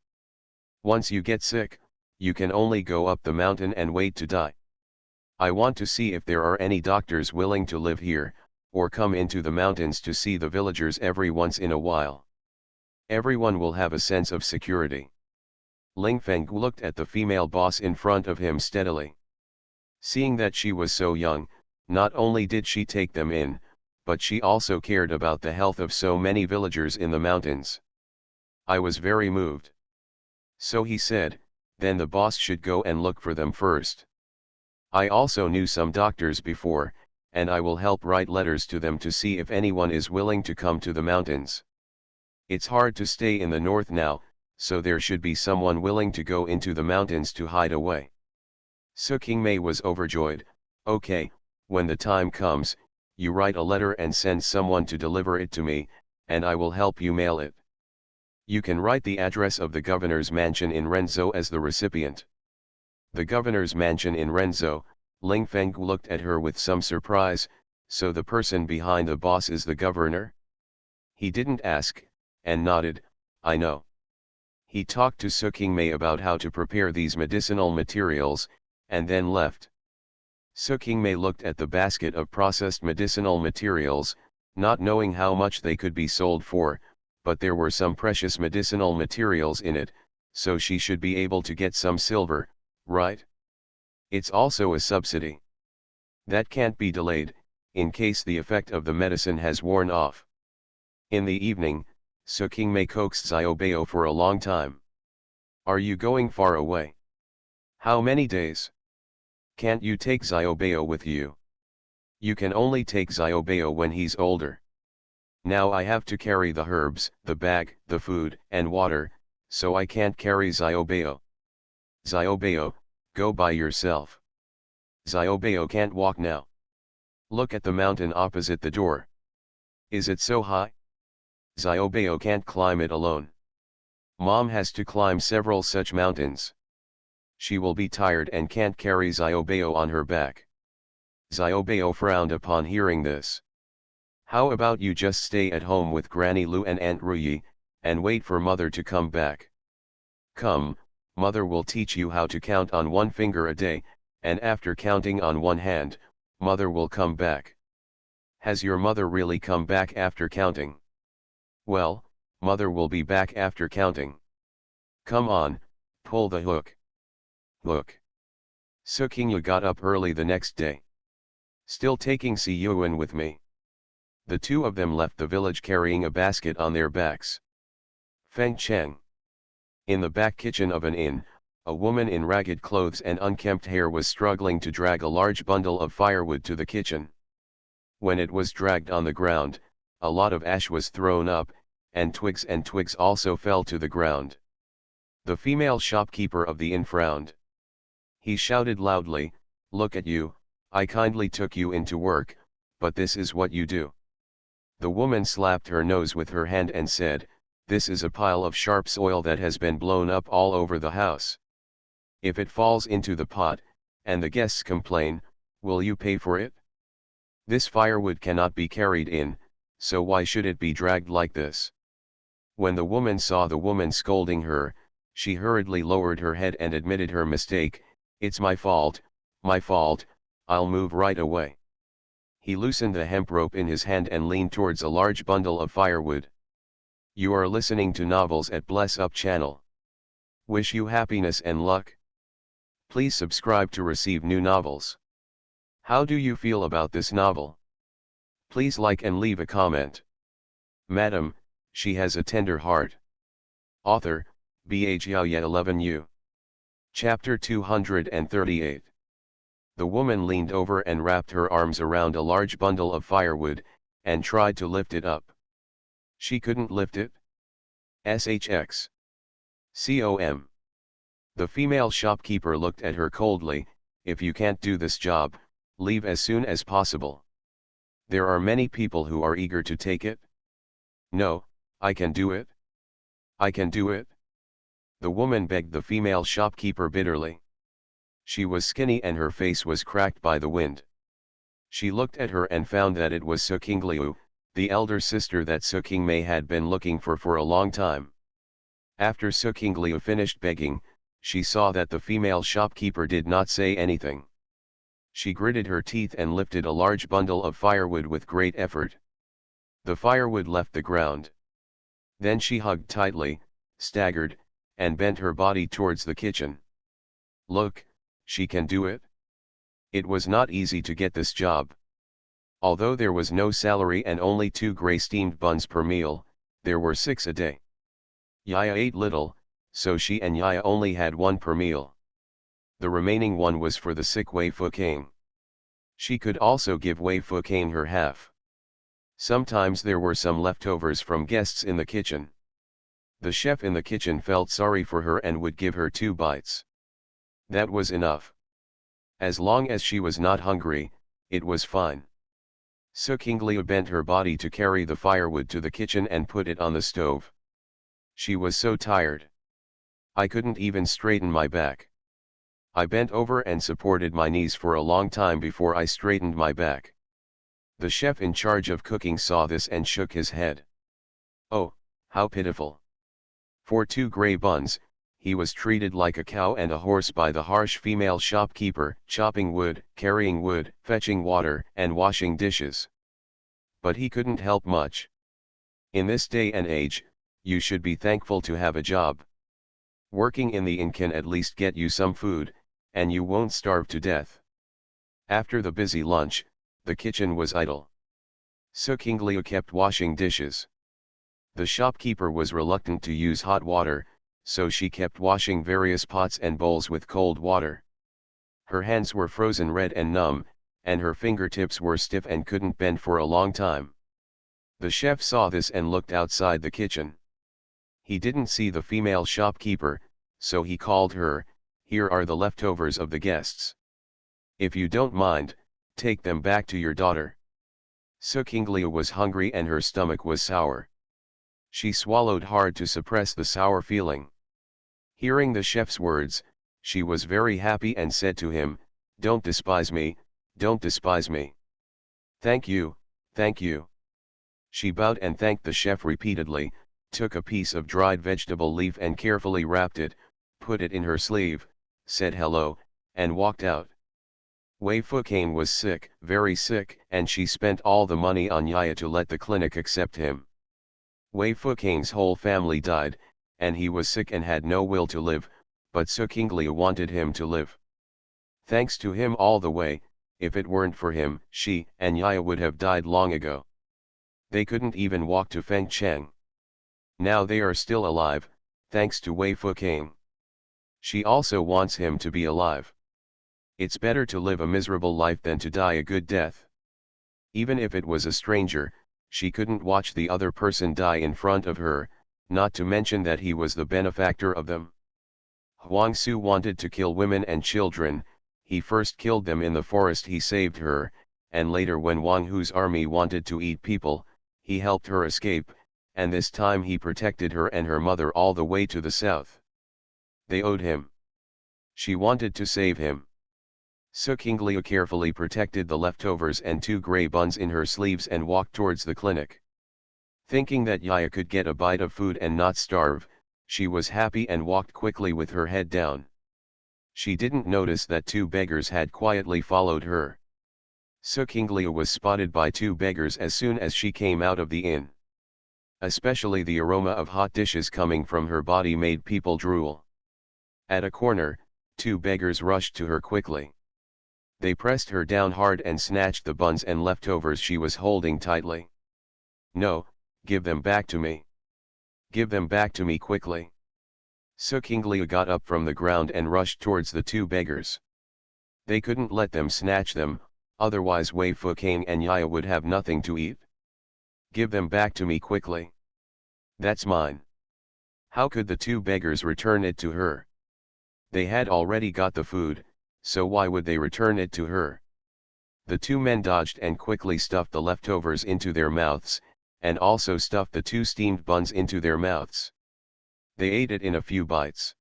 Once you get sick, you can only go up the mountain and wait to die. I want to see if there are any doctors willing to live here, or come into the mountains to see the villagers every once in a while. Everyone will have a sense of security. Ling Feng looked at the female boss in front of him steadily. Seeing that she was so young, not only did she take them in, but she also cared about the health of so many villagers in the mountains. I was very moved. So he said, then the boss should go and look for them first. I also knew some doctors before, and I will help write letters to them to see if anyone is willing to come to the mountains. It's hard to stay in the north now, so there should be someone willing to go into the mountains to hide away. Su Qingmei was overjoyed. Okay, when the time comes, you write a letter and send someone to deliver it to me, and I will help you mail it. You can write the address of the governor's mansion in Renzhou as the recipient. The governor's mansion in Renzhou. Ling Feng looked at her with some surprise, so the person behind the boss is the governor? He didn't ask, and nodded, I know. He talked to Su Qingmei about how to prepare these medicinal materials, and then left. Su Qingmei looked at the basket of processed medicinal materials, not knowing how much they could be sold for, but there were some precious medicinal materials in it, so she should be able to get some silver, right? It's also a subsidy. That can't be delayed, in case the effect of the medicine has worn off. In the evening, Su Qingmei coaxed Xiaobao for a long time. Are you going far away? How many days? Can't you take Xiaobao with you? You can only take Xiaobao when he's older. Now I have to carry the herbs, the bag, the food, and water, so I can't carry Xiaobao. Xiaobao, go by yourself. Xiaobao can't walk now. Look at the mountain opposite the door. Is it so high? Xiaobao can't climb it alone. Mom has to climb several such mountains. She will be tired and can't carry Xiaobao on her back. Xiaobao frowned upon hearing this. How about you just stay at home with Granny Lu and Aunt Ruyi, and wait for mother to come back? Come, mother will teach you how to count on one finger a day, and after counting on one hand, mother will come back. Has your mother really come back after counting? Well, mother will be back after counting. Come on, pull the hook. Hook. Su Qingyu got up early the next day. Still taking Si Yuan with me. The two of them left the village carrying a basket on their backs. Feng Cheng. In the back kitchen of an inn, a woman in ragged clothes and unkempt hair was struggling to drag a large bundle of firewood to the kitchen. When it was dragged on the ground, a lot of ash was thrown up, and twigs also fell to the ground. The female shopkeeper of the inn frowned. He shouted loudly, "Look at you, I kindly took you into work, but this is what you do." The woman slapped her nose with her hand and said, "This is a pile of sharp soil that has been blown up all over the house. If it falls into the pot, and the guests complain, will you pay for it? This firewood cannot be carried in, so why should it be dragged like this?" When the woman saw the woman scolding her, she hurriedly lowered her head and admitted her mistake. "It's my fault, I'll move right away." He loosened the hemp rope in his hand and leaned towards a large bundle of firewood. You are listening to Novels at Bless Up channel. Wish you happiness and luck. Please subscribe to receive new novels. How do you feel about this novel? Please like and leave a comment. Madam, she has a tender heart. Author, Bhaya 11U. Chapter 238. The woman leaned over and wrapped her arms around a large bundle of firewood, and tried to lift it up. She couldn't lift it. SHX. COM. The female shopkeeper looked at her coldly. If you can't do this job, leave as soon as possible. There are many people who are eager to take it. No, I can do it. I can do it. The woman begged the female shopkeeper bitterly. She was skinny and her face was cracked by the wind. She looked at her and found that it was Sukingliu, the elder sister that Sukingmei had been looking for a long time. After Sukingliu finished begging, she saw that the female shopkeeper did not say anything. She gritted her teeth and lifted a large bundle of firewood with great effort. The firewood left the ground. Then she hugged tightly, staggered, and bent her body towards the kitchen. Look, she can do it. It was not easy to get this job. Although there was no salary and only 2 gray steamed buns per meal, there were 6 a day. Yaya ate little, so she and Yaya only had 1 per meal. The remaining 1 was for the sick Wei Fukang. She could also give Wei Fukang her half. Sometimes there were some leftovers from guests in the kitchen. The chef in the kitchen felt sorry for her and would give her 2 bites. That was enough. As long as she was not hungry, it was fine. Sukingliu bent her body to carry the firewood to the kitchen and put it on the stove. She was so tired. I couldn't even straighten my back. I bent over and supported my knees for a long time before I straightened my back. The chef in charge of cooking saw this and shook his head. Oh, how pitiful. For 2 gray buns, he was treated like a cow and a horse by the harsh female shopkeeper, chopping wood, carrying wood, fetching water, and washing dishes. But he couldn't help much. In this day and age, you should be thankful to have a job. Working in the inn can at least get you some food, and you won't starve to death. After the busy lunch, the kitchen was idle. Sukingliu kept washing dishes. The shopkeeper was reluctant to use hot water, so she kept washing various pots and bowls with cold water. Her hands were frozen red and numb, and her fingertips were stiff and couldn't bend for a long time. The chef saw this and looked outside the kitchen. He didn't see the female shopkeeper, so he called her. Here are the leftovers of the guests. If you don't mind, take them back to your daughter. Sukingliu was hungry and her stomach was sour. She swallowed hard to suppress the sour feeling. Hearing the chef's words, she was very happy and said to him, "Don't despise me, don't despise me. Thank you, thank you." She bowed and thanked the chef repeatedly, took a piece of dried vegetable leaf and carefully wrapped it, put it in her sleeve, said hello, and walked out. Wei Fukang was sick, very sick, and she spent all the money on Yaya to let the clinic accept him. Wei Fukang's whole family died, and he was sick and had no will to live, but Sukingliu wanted him to live. Thanks to him all the way, if it weren't for him, she and Yaya would have died long ago. They couldn't even walk to Fengcheng. Now they are still alive, thanks to Wei Fukang. She also wants him to be alive. It's better to live a miserable life than to die a good death. Even if it was a stranger, she couldn't watch the other person die in front of her, not to mention that he was the benefactor of them. Huang Su wanted to kill women and children. He first killed them in the forest. He saved her, and later when Wang Hu's army wanted to eat people, he helped her escape, and this time he protected her and her mother all the way to the south. They owed him. She wanted to save him. Sukingliu carefully protected the leftovers and 2 gray buns in her sleeves and walked towards the clinic. Thinking that Yaya could get a bite of food and not starve, she was happy and walked quickly with her head down. She didn't notice that 2 beggars had quietly followed her. Sukingliu was spotted by 2 beggars as soon as she came out of the inn. Especially the aroma of hot dishes coming from her body made people drool. At a corner, 2 beggars rushed to her quickly. They pressed her down hard and snatched the buns and leftovers she was holding tightly. "No, give them back to me. Give them back to me quickly." Sukingliu got up from the ground and rushed towards the 2 beggars. They couldn't let them snatch them, otherwise Wei Fukang and Yaya would have nothing to eat. "Give them back to me quickly. That's mine." How could the 2 beggars return it to her? They had already got the food, so why would they return it to her? The 2 men dodged and quickly stuffed the leftovers into their mouths, and also stuffed the 2 steamed buns into their mouths. They ate it in a few bites.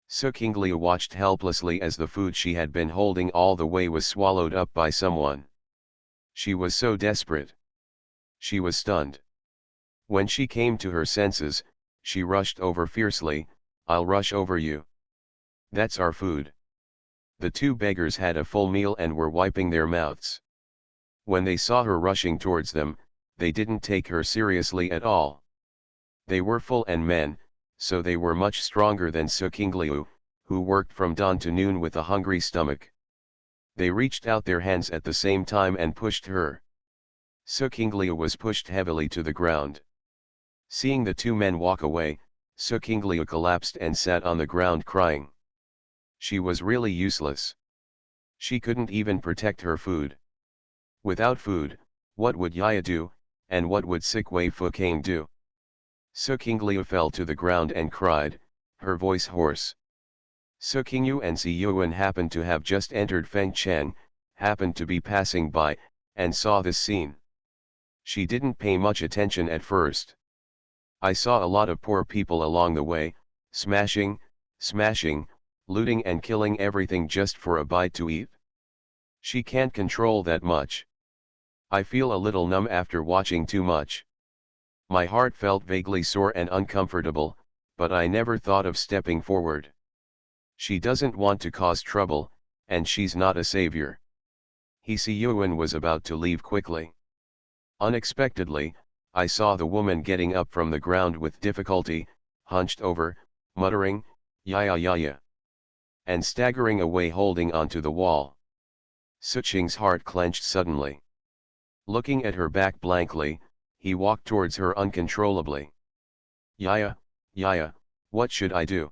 Su Qinglia watched helplessly as the food she had been holding all the way was swallowed up by someone. She was so desperate. She was stunned. When she came to her senses, she rushed over fiercely. "I'll rush over you. That's our food." The two beggars had a full meal and were wiping their mouths. When they saw her rushing towards them, they didn't take her seriously at all. They were full and men, so they were much stronger than Su Qinglia, who worked from dawn to noon with a hungry stomach. They reached out their hands at the same time and pushed her. Su Qinglia was pushed heavily to the ground. Seeing the two men walk away, Su Qinglia collapsed and sat on the ground crying. She was really useless. She couldn't even protect her food. Without food, what would Yaya do, and what would Sick Wei Fukang do? Su Qinglia fell to the ground and cried, her voice hoarse. Su Qingyu and Si Yuan happened to have just entered Fengcheng, happened to be passing by, and saw this scene. She didn't pay much attention at first. "I saw a lot of poor people along the way, smashing, looting and killing everything just for a bite to eat. She can't control that much. I feel a little numb after watching too much. My heart felt vaguely sore and uncomfortable, but I never thought of stepping forward. She doesn't want to cause trouble, and she's not a savior." Si Yuan was about to leave quickly. Unexpectedly, I saw the woman getting up from the ground with difficulty, hunched over, muttering, "Yaya yaya," and staggering away holding onto the wall. Su Qing's heart clenched suddenly. Looking at her back blankly, he walked towards her uncontrollably. "Yaya, Yaya, what should I do?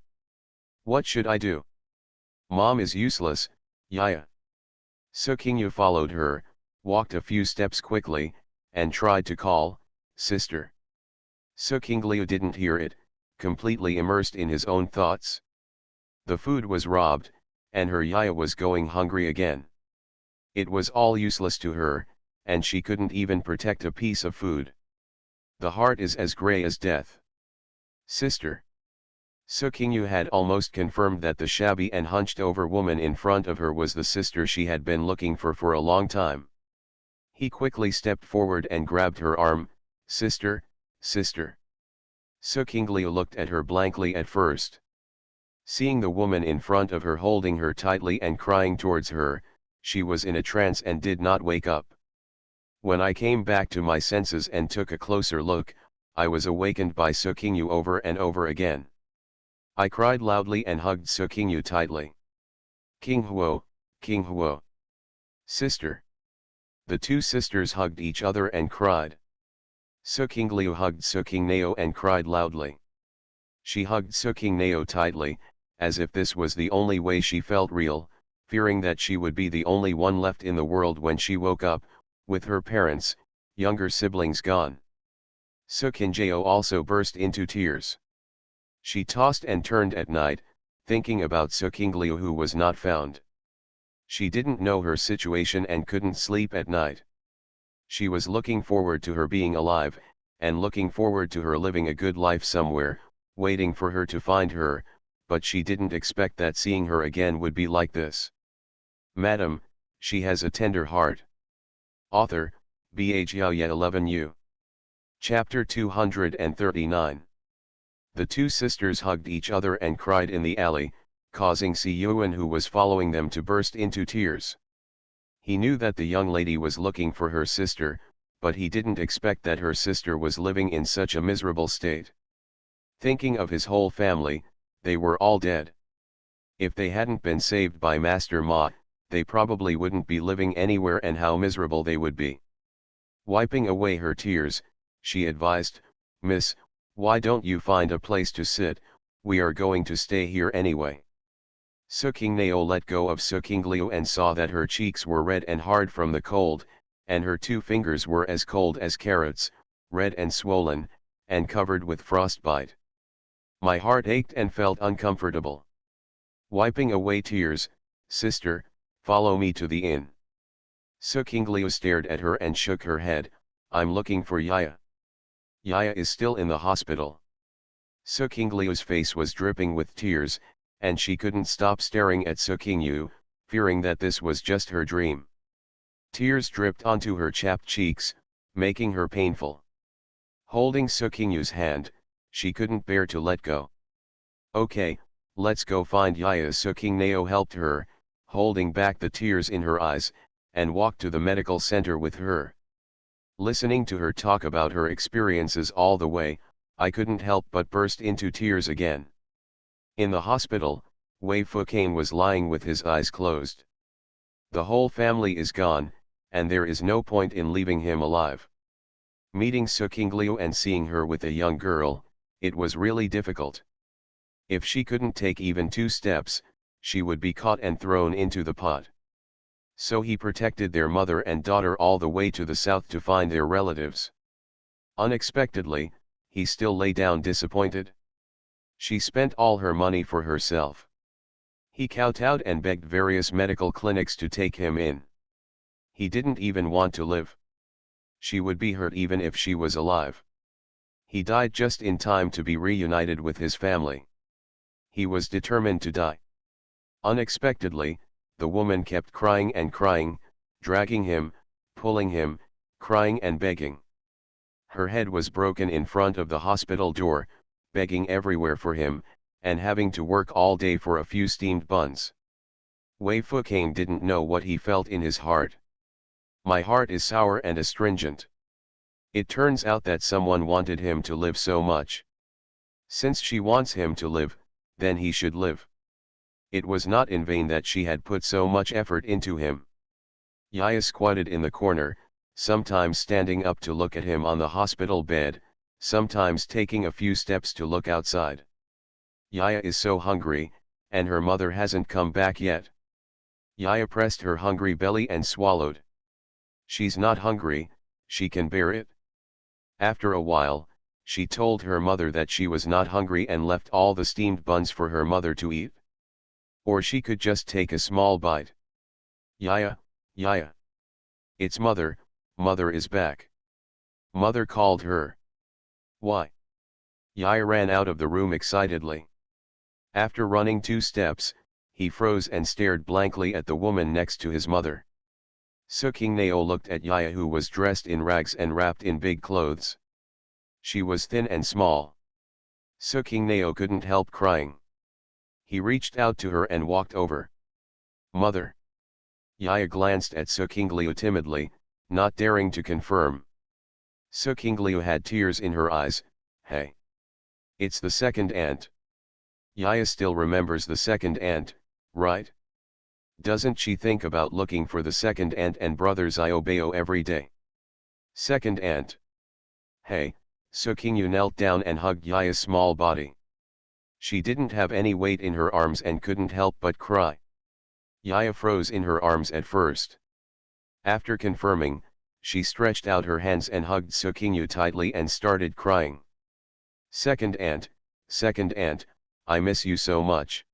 What should I do? Mom is useless, Yaya." Su Qingyu followed her, walked a few steps quickly, and tried to call, "Sister." Su Qinglia didn't hear it, completely immersed in his own thoughts. The food was robbed, and her Yaya was going hungry again. It was all useless to her, and she couldn't even protect a piece of food. The heart is as grey as death. "Sister." Su Qingyu had almost confirmed that the shabby and hunched-over woman in front of her was the sister she had been looking for a long time. He quickly stepped forward and grabbed her arm. "Sister, sister." Su Qinglia looked at her blankly at first. Seeing the woman in front of her holding her tightly and crying towards her, she was in a trance and did not wake up. When I came back to my senses and took a closer look, I was awakened by Su Qingyu over and over again. I cried loudly and hugged Su Qingyu tightly. "King Huo, King Huo." "Sister." The two sisters hugged each other and cried. Su Qinglia hugged Su Qingnao and cried loudly. She hugged Su Qingnao tightly, as if this was the only way she felt real, fearing that she would be the only one left in the world when she woke up, with her parents, younger siblings gone. Su Qingjao also burst into tears. She tossed and turned at night, thinking about Su Qinglia who was not found. She didn't know her situation and couldn't sleep at night. She was looking forward to her being alive, and looking forward to her living a good life somewhere, waiting for her to find her, but she didn't expect that seeing her again would be like this. "Madam, she has a tender heart." Author, Bh Yaoye 11U. Chapter 239. The two sisters hugged each other and cried in the alley, causing Si Yuan who was following them to burst into tears. He knew that the young lady was looking for her sister, but he didn't expect that her sister was living in such a miserable state. Thinking of his whole family, they were all dead. If they hadn't been saved by Master Ma, they probably wouldn't be living anywhere, and how miserable they would be. Wiping away her tears, she advised, "Miss, why don't you find a place to sit? We are going to stay here anyway." Su Qingnao let go of Su Qinglia and saw that her cheeks were red and hard from the cold, and her two fingers were as cold as carrots, red and swollen, and covered with frostbite. My heart ached and felt uncomfortable. Wiping away tears, "Sister, follow me to the inn." Su Qinglia stared at her and shook her head. "I'm looking for Yaya. Yaya is still in the hospital." Su Qingliu's face was dripping with tears, and she couldn't stop staring at Su Qingyu, fearing that this was just her dream. Tears dripped onto her chapped cheeks, making her painful. Holding Su Qingyu's hand, she couldn't bear to let go. Okay, let's go find Yaya. Su Qingneo helped her, holding back the tears in her eyes, and walked to the medical center with her. Listening to her talk about her experiences all the way, I couldn't help but burst into tears again. In the hospital, Wei Fucane was lying with his eyes closed. The whole family is gone, and there is no point in leaving him alive. Meeting Su Qingliu and seeing her with a young girl, it was really difficult. If she couldn't take even 2 steps, she would be caught and thrown into the pot. So he protected their mother and daughter all the way to the south to find their relatives. Unexpectedly, he still lay down disappointed. She spent all her money for herself. He kowtowed and begged various medical clinics to take him in. He didn't even want to live. She would be hurt even if she was alive. He died just in time to be reunited with his family. He was determined to die. Unexpectedly, the woman kept crying and crying, dragging him, pulling him, crying and begging. Her head was broken in front of the hospital door, begging everywhere for him, and having to work all day for a few steamed buns. Wei Fucane didn't know what he felt in his heart. My heart is sour and astringent. It turns out that someone wanted him to live so much. Since she wants him to live, then he should live. It was not in vain that she had put so much effort into him. Yaya squatted in the corner, sometimes standing up to look at him on the hospital bed, sometimes taking a few steps to look outside. Yaya is so hungry, and her mother hasn't come back yet. Yaya pressed her hungry belly and swallowed. She's not hungry, she can bear it. After a while, she told her mother that she was not hungry and left all the steamed buns for her mother to eat. Or she could just take a small bite. Yaya, Yaya. It's mother, mother is back. Mother called her. Why? Yaya ran out of the room excitedly. After running 2 steps, he froze and stared blankly at the woman next to his mother. Su Qingneo looked at Yaya, who was dressed in rags and wrapped in big clothes. She was thin and small. Su Qingneo couldn't help crying. He reached out to her and walked over. Mother. Yaya glanced at Su Qingliu timidly, not daring to confirm. Su Qingliu had tears in her eyes. Hey. It's the second aunt. Yaya still remembers the second aunt, right? Doesn't she think about looking for the second aunt and brother Xiaobao every day? Second aunt. Hey, Su Qingyu knelt down and hugged Yaya's small body. She didn't have any weight in her arms and couldn't help but cry. Yaya froze in her arms at first. After confirming, she stretched out her hands and hugged Su Qingyu tightly and started crying. Second aunt, I miss you so much.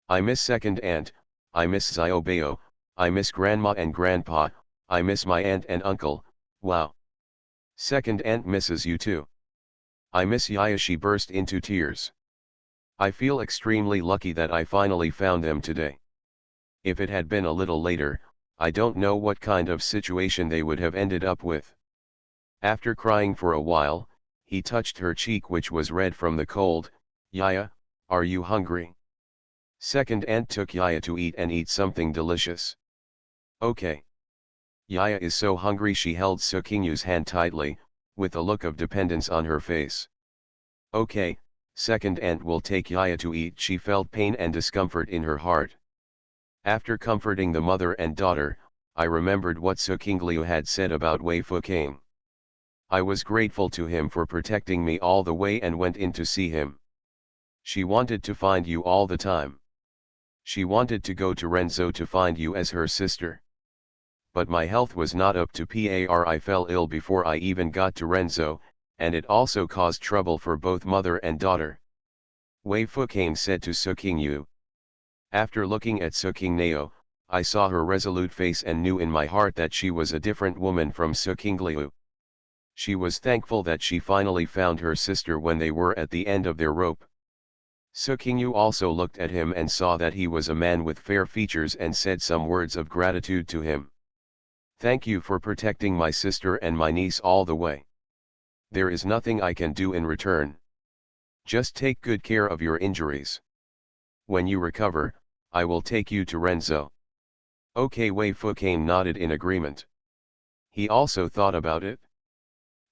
I miss second aunt, I miss Xiaobao, I miss grandma and grandpa, I miss my aunt and uncle, wow. Second aunt misses you too. I miss Yaya. She burst into tears. I feel extremely lucky that I finally found them today. If it had been a little later, I don't know what kind of situation they would have ended up with. After crying for a while, he touched her cheek, which was red from the cold. Yaya, are you hungry? Second aunt took Yaya to eat something delicious. Okay. Yaya is so hungry. She held Su Qingyu's hand tightly, with a look of dependence on her face. Okay, second aunt will take Yaya to eat. She felt pain and discomfort in her heart. After comforting the mother and daughter, I remembered what Su Qingliu had said about Wei Fucane. I was grateful to him for protecting me all the way and went in to see him. She wanted to find you all the time. She wanted to go to Renzo to find you as her sister. But my health was not up to par. I fell ill before I even got to Renzo, and it also caused trouble for both mother and daughter. Wei Fucane said to Su Qingyu. After looking at Su Qingneo, I saw her resolute face and knew in my heart that she was a different woman from Su Qingliu. She was thankful that she finally found her sister when they were at the end of their rope. Sukingyu also looked at him and saw that he was a man with fair features and said some words of gratitude to him. "Thank you for protecting my sister and my niece all the way. There is nothing I can do in return. Just take good care of your injuries. When you recover, I will take you to Renzo." Okay, Wei Fucane nodded in agreement. He also thought about it.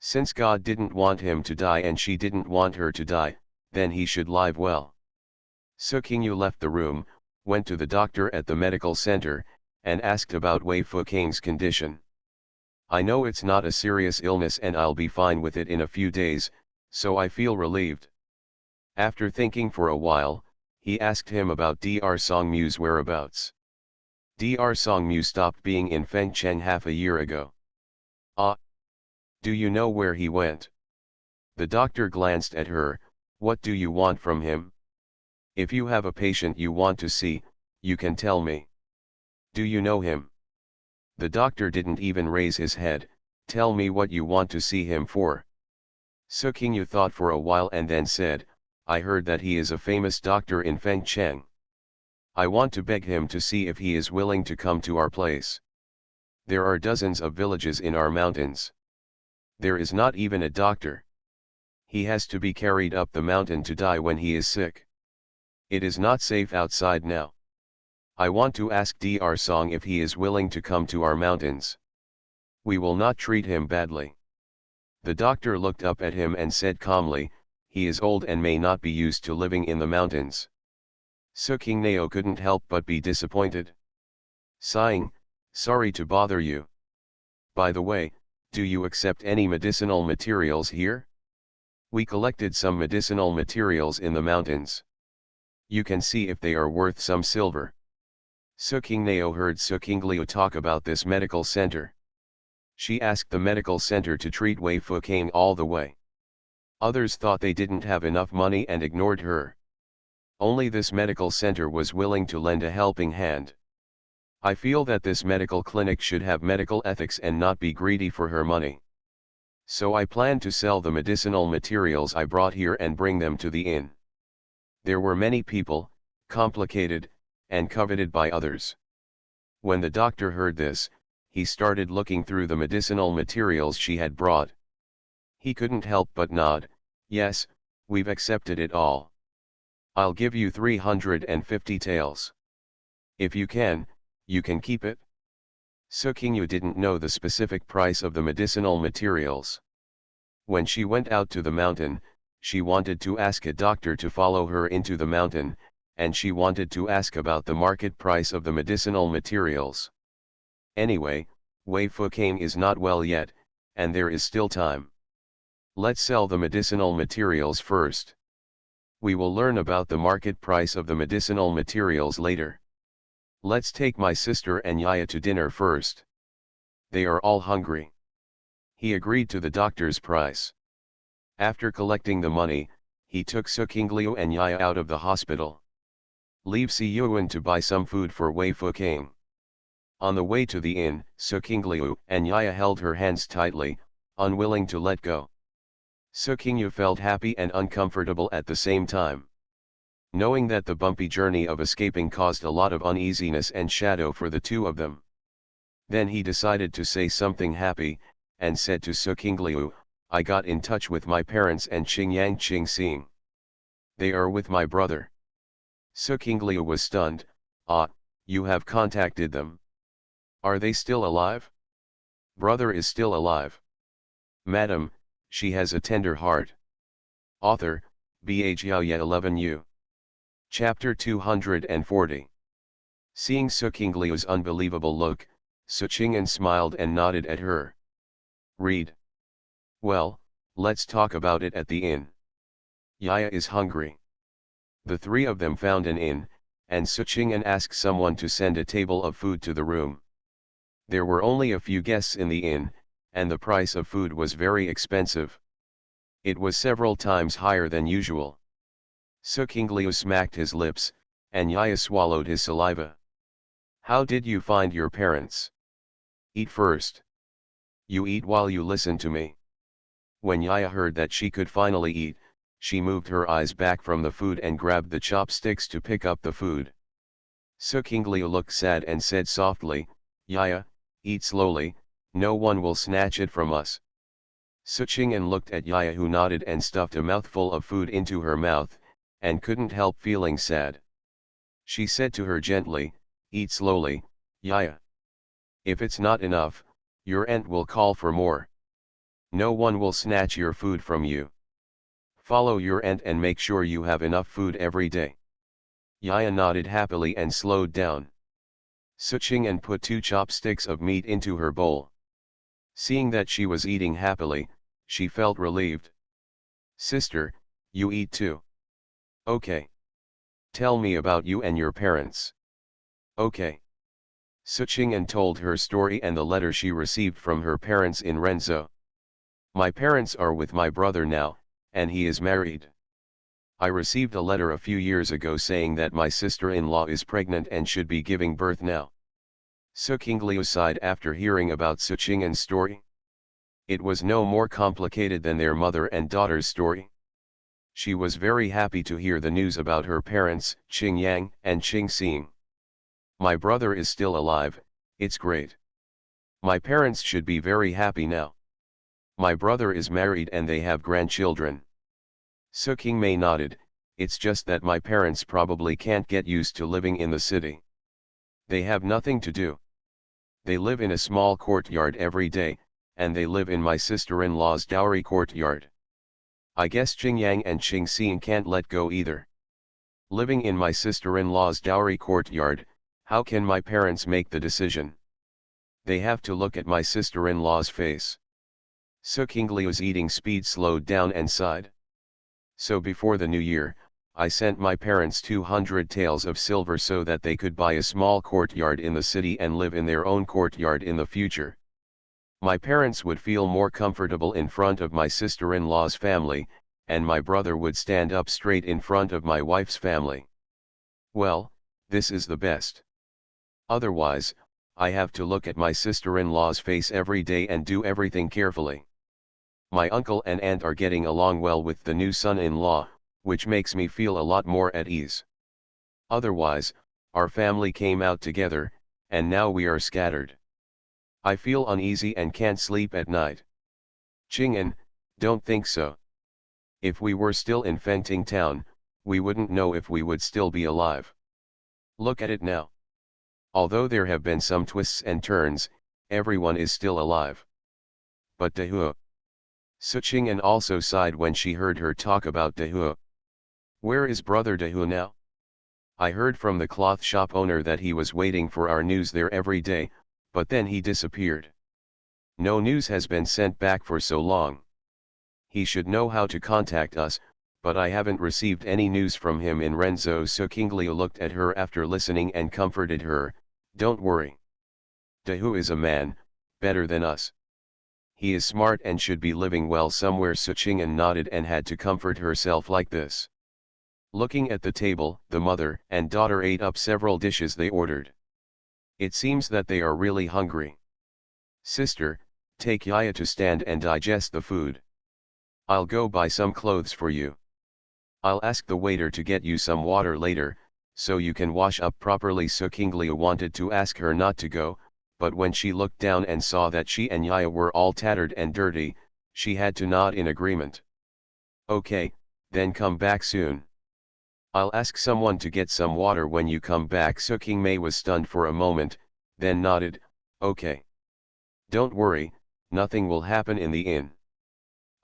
Since God didn't want him to die and she didn't want her to die, then he should live well. Sukingyu left the room, went to the doctor at the medical center, and asked about Wei Fucane's condition. "I know it's not a serious illness and I'll be fine with it in a few days, so I feel relieved." After thinking for a while, he asked him about Dr. Songmu's whereabouts. Dr. Songmu stopped being in Fengcheng half a year ago. "Ah. Do you know where he went?" The doctor glanced at her. "What do you want from him? If you have a patient you want to see, you can tell me. Do you know him?" The doctor didn't even raise his head. "Tell me what you want to see him for." Sukingyu thought for a while and then said, "I heard that he is a famous doctor in Fengcheng. I want to beg him to see if he is willing to come to our place. There are dozens of villages in our mountains. There is not even a doctor. He has to be carried up the mountain to die when he is sick. It is not safe outside now. I want to ask Dr. Song if he is willing to come to our mountains. We will not treat him badly." The doctor looked up at him and said calmly, "He is old and may not be used to living in the mountains." Sukingneo couldn't help but be disappointed. Sighing, "Sorry to bother you. By the way, do you accept any medicinal materials here? We collected some medicinal materials in the mountains. You can see if they are worth some silver." Sukingneo heard Sukingliu talk about this medical center. She asked the medical center to treat Wei Fucane all the way. Others thought they didn't have enough money and ignored her. Only this medical center was willing to lend a helping hand. "I feel that this medical clinic should have medical ethics and not be greedy for her money. So I plan to sell the medicinal materials I brought here and bring them to the inn." There were many people, complicated, and coveted by others. When the doctor heard this, he started looking through the medicinal materials she had brought. He couldn't help but nod. "Yes, we've accepted it all. I'll give you 350 taels. If you can keep it." Sukingyu didn't know the specific price of the medicinal materials. When she went out to the mountain, she wanted to ask a doctor to follow her into the mountain, and she wanted to ask about the market price of the medicinal materials. Anyway, Wei Fucane is not well yet, and there is still time. Let's sell the medicinal materials first. We will learn about the market price of the medicinal materials later. Let's take my sister and Yaya to dinner first. They are all hungry." He agreed to the doctor's price. After collecting the money, he took Sukingliu and Yaya out of the hospital. "Leave Si Yuan to buy some food for Wei Fucane." On the way to the inn, Sukingliu and Yaya held her hands tightly, unwilling to let go. Sukingyu felt happy and uncomfortable at the same time. Knowing that the bumpy journey of escaping caused a lot of uneasiness and shadow for the two of them. Then he decided to say something happy, and said to Sukingliu, "I got in touch with my parents and Qingyang Qingxing. They are with my brother." Sukingliu was stunned. "Ah, you have contacted them? Are they still alive?" "Brother is still alive. Madam, she has a tender heart." Author, Bhyaoye 11U. Chapter 240. Seeing Sukingliu's unbelievable look, Suqing'an smiled and nodded at her. "Read. Well, let's talk about it at the inn. Yaya is hungry." The three of them found an inn, and Suqing'an asked someone to send a table of food to the room. There were only a few guests in the inn, and the price of food was very expensive. It was several times higher than usual. Sukingliu smacked his lips, and Yaya swallowed his saliva. "How did you find your parents?" "Eat first. You eat while you listen to me." When Yaya heard that she could finally eat, she moved her eyes back from the food and grabbed the chopsticks to pick up the food. Sukinglia looked sad and said softly, "Yaya, eat slowly, no one will snatch it from us." Suchingen looked at Yaya, who nodded and stuffed a mouthful of food into her mouth, and couldn't help feeling sad. She said to her gently, "Eat slowly, Yaya. If it's not enough, your aunt will call for more. No one will snatch your food from you. Follow your aunt and make sure you have enough food every day." Yaya nodded happily and slowed down. Suchingen put 2 chopsticks of meat into her bowl. Seeing that she was eating happily, she felt relieved. "Sister, you eat too." "Okay. Tell me about you and your parents." "Okay." Suchingen told her story and the letter she received from her parents in Renzo. "My parents are with my brother now, and he is married. I received a letter a few years ago saying that my sister-in-law is pregnant and should be giving birth now." Sukinglia sighed after hearing about Suchingen's story. It was no more complicated than their mother and daughter's story. She was very happy to hear the news about her parents, Qing Yang and Qing Xing. "My brother is still alive, it's great. My parents should be very happy now. My brother is married and they have grandchildren." Sukingmei nodded, "It's just that my parents probably can't get used to living in the city. They have nothing to do. They live in a small courtyard every day, and they live in my sister-in-law's dowry courtyard. I guess Qing Yang and Qing Xing can't let go either. Living in my sister-in-law's dowry courtyard, how can my parents make the decision? They have to look at my sister-in-law's face." Sukinglia's eating speed slowed down and sighed. "So before the new year, I sent my parents 200 taels of silver so that they could buy a small courtyard in the city and live in their own courtyard in the future. My parents would feel more comfortable in front of my sister-in-law's family, and my brother would stand up straight in front of my wife's family. Well, this is the best. Otherwise, I have to look at my sister-in-law's face every day and do everything carefully. My uncle and aunt are getting along well with the new son-in-law, which makes me feel a lot more at ease. Otherwise, our family came out together, and now we are scattered. I feel uneasy and can't sleep at night." "Qing'an, don't think so. If we were still in Fengting town, we wouldn't know if we would still be alive. Look at it now. Although there have been some twists and turns, everyone is still alive." "But Dehu." Suqing'an also sighed when she heard her talk about Dehu. "Where is brother Dehu now? I heard from the cloth shop owner that he was waiting for our news there every day, but then he disappeared. No news has been sent back for so long. He should know how to contact us, but I haven't received any news from him in Renzo." Sukinglia looked at her after listening and comforted her, "Don't worry. Dehu is a man, better than us. He is smart and should be living well somewhere." Suqing'an nodded and had to comfort herself like this. Looking at the table, the mother and daughter ate up several dishes they ordered. It seems that they are really hungry. "Sister, take Yaya to stand and digest the food. I'll go buy some clothes for you. I'll ask the waiter to get you some water later, so you can wash up properly." Sukinglia wanted to ask her not to go, but when she looked down and saw that she and Yaya were all tattered and dirty, she had to nod in agreement. "Okay, then come back soon. I'll ask someone to get some water when you come back." Sukingmei was stunned for a moment, then nodded, "Okay. Don't worry, nothing will happen in the inn.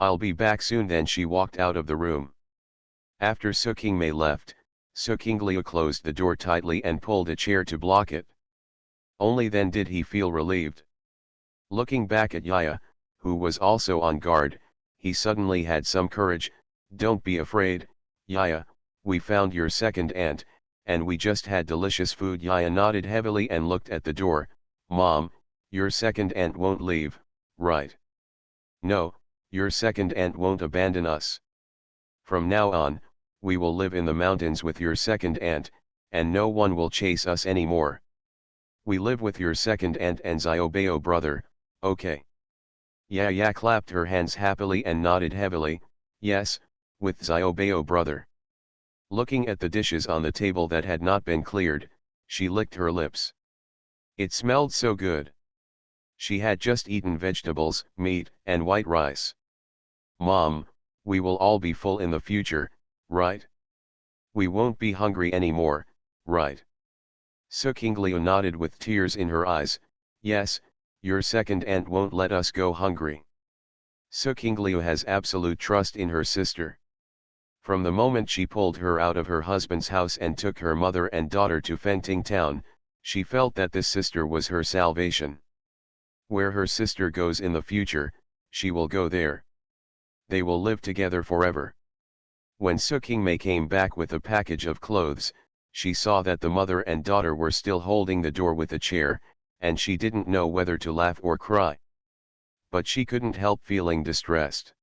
I'll be back soon." Then she walked out of the room. After Sukingmei left, Sukinglia closed the door tightly and pulled a chair to block it. Only then did he feel relieved. Looking back at Yaya, who was also on guard, he suddenly had some courage. "Don't be afraid, Yaya, we found your second aunt, and we just had delicious food." Yaya nodded heavily and looked at the door. "Mom, your second aunt won't leave, right? No, your second aunt won't abandon us. From now on, we will live in the mountains with your second aunt, and no one will chase us anymore. We live with your second aunt and Xiaobao brother, okay?" Yaya clapped her hands happily and nodded heavily, yes, with Xiaobao brother. Looking at the dishes on the table that had not been cleared, she licked her lips. It smelled so good. She had just eaten vegetables, meat, and white rice. Mom, we will all be full in the future, right? We won't be hungry anymore, right? Sukinglio nodded with tears in her eyes, yes, your second aunt won't let us go hungry. Sukinglio has absolute trust in her sister. From the moment she pulled her out of her husband's house and took her mother and daughter to Fengting town, she felt that this sister was her salvation. Where her sister goes in the future, she will go there. They will live together forever. When Sukingmei came back with a package of clothes, she saw that the mother and daughter were still holding the door with a chair, and she didn't know whether to laugh or cry. But she couldn't help feeling distressed.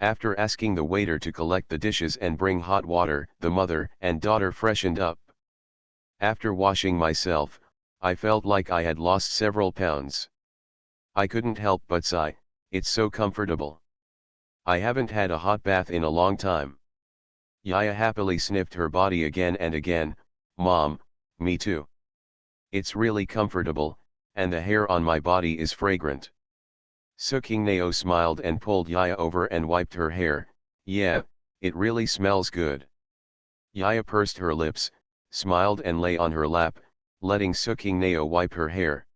After asking the waiter to collect the dishes and bring hot water, the mother and daughter freshened up. After washing myself, I felt like I had lost several pounds. I couldn't help but sigh, it's so comfortable. I haven't had a hot bath in a long time. Yaya happily sniffed her body again and again, Mom, me too. It's really comfortable, and the hair on my body is fragrant. Sukingneo smiled and pulled Yaya over and wiped her hair, yeah, it really smells good. Yaya pursed her lips, smiled and lay on her lap, letting Sukingneo wipe her hair.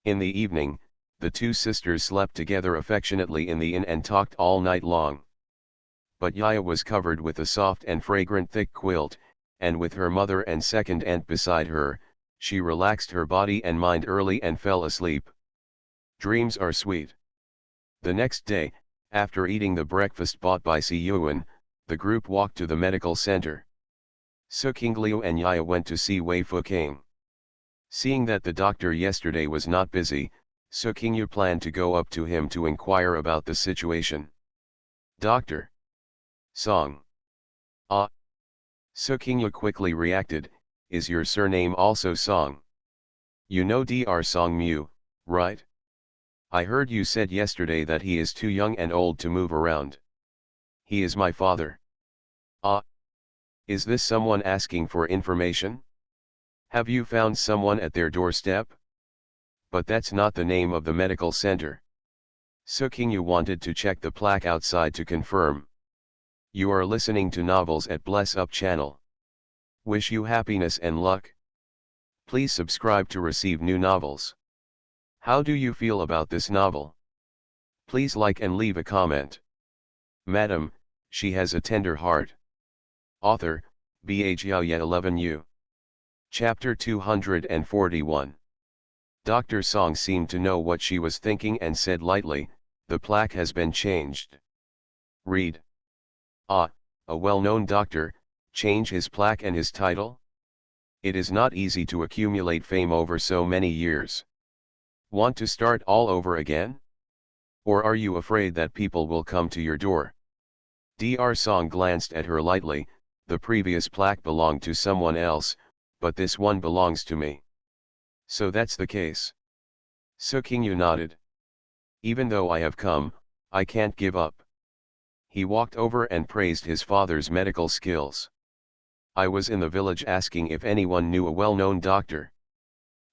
In the evening, the two sisters slept together affectionately in the inn and talked all night long. But Yaya was covered with a soft and fragrant thick quilt, and with her mother and second aunt beside her, she relaxed her body and mind early and fell asleep. Dreams are sweet. The next day, after eating the breakfast bought by Si Yuan, the group walked to the medical center. Sukinglio and Yaya went to see Wei Fuking. Seeing that the doctor yesterday was not busy, Sukingyu planned to go up to him to inquire about the situation. Doctor. Song. Ah. Sukingyu quickly reacted, is your surname also Song? You know Dr. Song Mu, right? I heard you said yesterday that he is too young and old to move around. He is my father. Ah. Is this someone asking for information? Have you found someone at their doorstep? But that's not the name of the medical center. Sukingyu wanted to check the plaque outside to confirm. You are listening to novels at Bless Up channel. Wish you happiness and luck. Please subscribe to receive new novels. How do you feel about this novel? Please like and leave a comment. Madam, she has a tender heart. Author, Bh Yaoye 11U. Chapter 241. Dr. Song seemed to know what she was thinking and said lightly, the plaque has been changed. Read. Ah, a well-known doctor, change his plaque and his title? It is not easy to accumulate fame over so many years. Want to start all over again? Or are you afraid that people will come to your door? Dr. Song glanced at her lightly, the previous plaque belonged to someone else, but this one belongs to me. So that's the case. Sukingyu nodded. Even though I have come, I can't give up. He walked over and praised his father's medical skills. I was in the village asking if anyone knew a well-known doctor.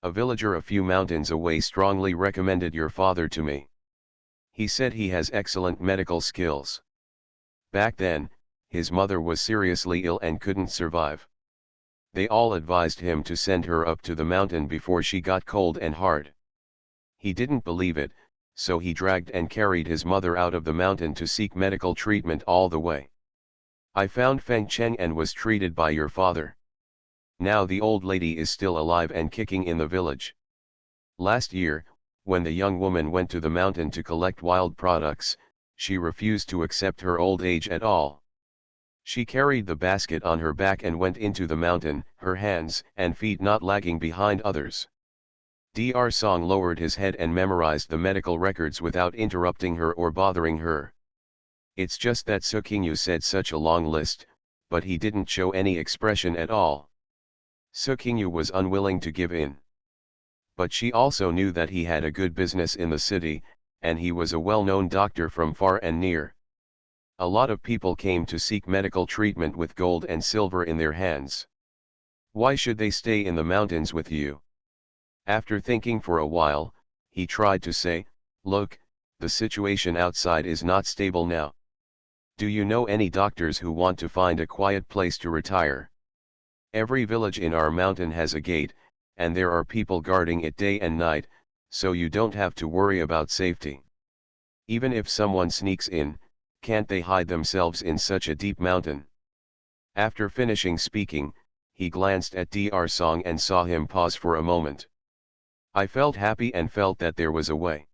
A villager a few mountains away strongly recommended your father to me. He said he has excellent medical skills. Back then, his mother was seriously ill and couldn't survive. They all advised him to send her up to the mountain before she got cold and hard. He didn't believe it, so he dragged and carried his mother out of the mountain to seek medical treatment all the way. I found Feng Cheng and was treated by your father. Now the old lady is still alive and kicking in the village. Last year, when the young woman went to the mountain to collect wild products, she refused to accept her old age at all. She carried the basket on her back and went into the mountain, her hands and feet not lagging behind others. Dr. Song lowered his head and memorized the medical records without interrupting her or bothering her. It's just that Sukingyu said such a long list, but he didn't show any expression at all. Sukingyu was unwilling to give in. But she also knew that he had a good business in the city, and he was a well-known doctor from far and near. A lot of people came to seek medical treatment with gold and silver in their hands. Why should they stay in the mountains with you? After thinking for a while, he tried to say, look, the situation outside is not stable now. Do you know any doctors who want to find a quiet place to retire? Every village in our mountain has a gate, and there are people guarding it day and night, so you don't have to worry about safety. Even if someone sneaks in, can't they hide themselves in such a deep mountain? After finishing speaking, he glanced at Dr. Song and saw him pause for a moment. I felt happy and felt that there was a way.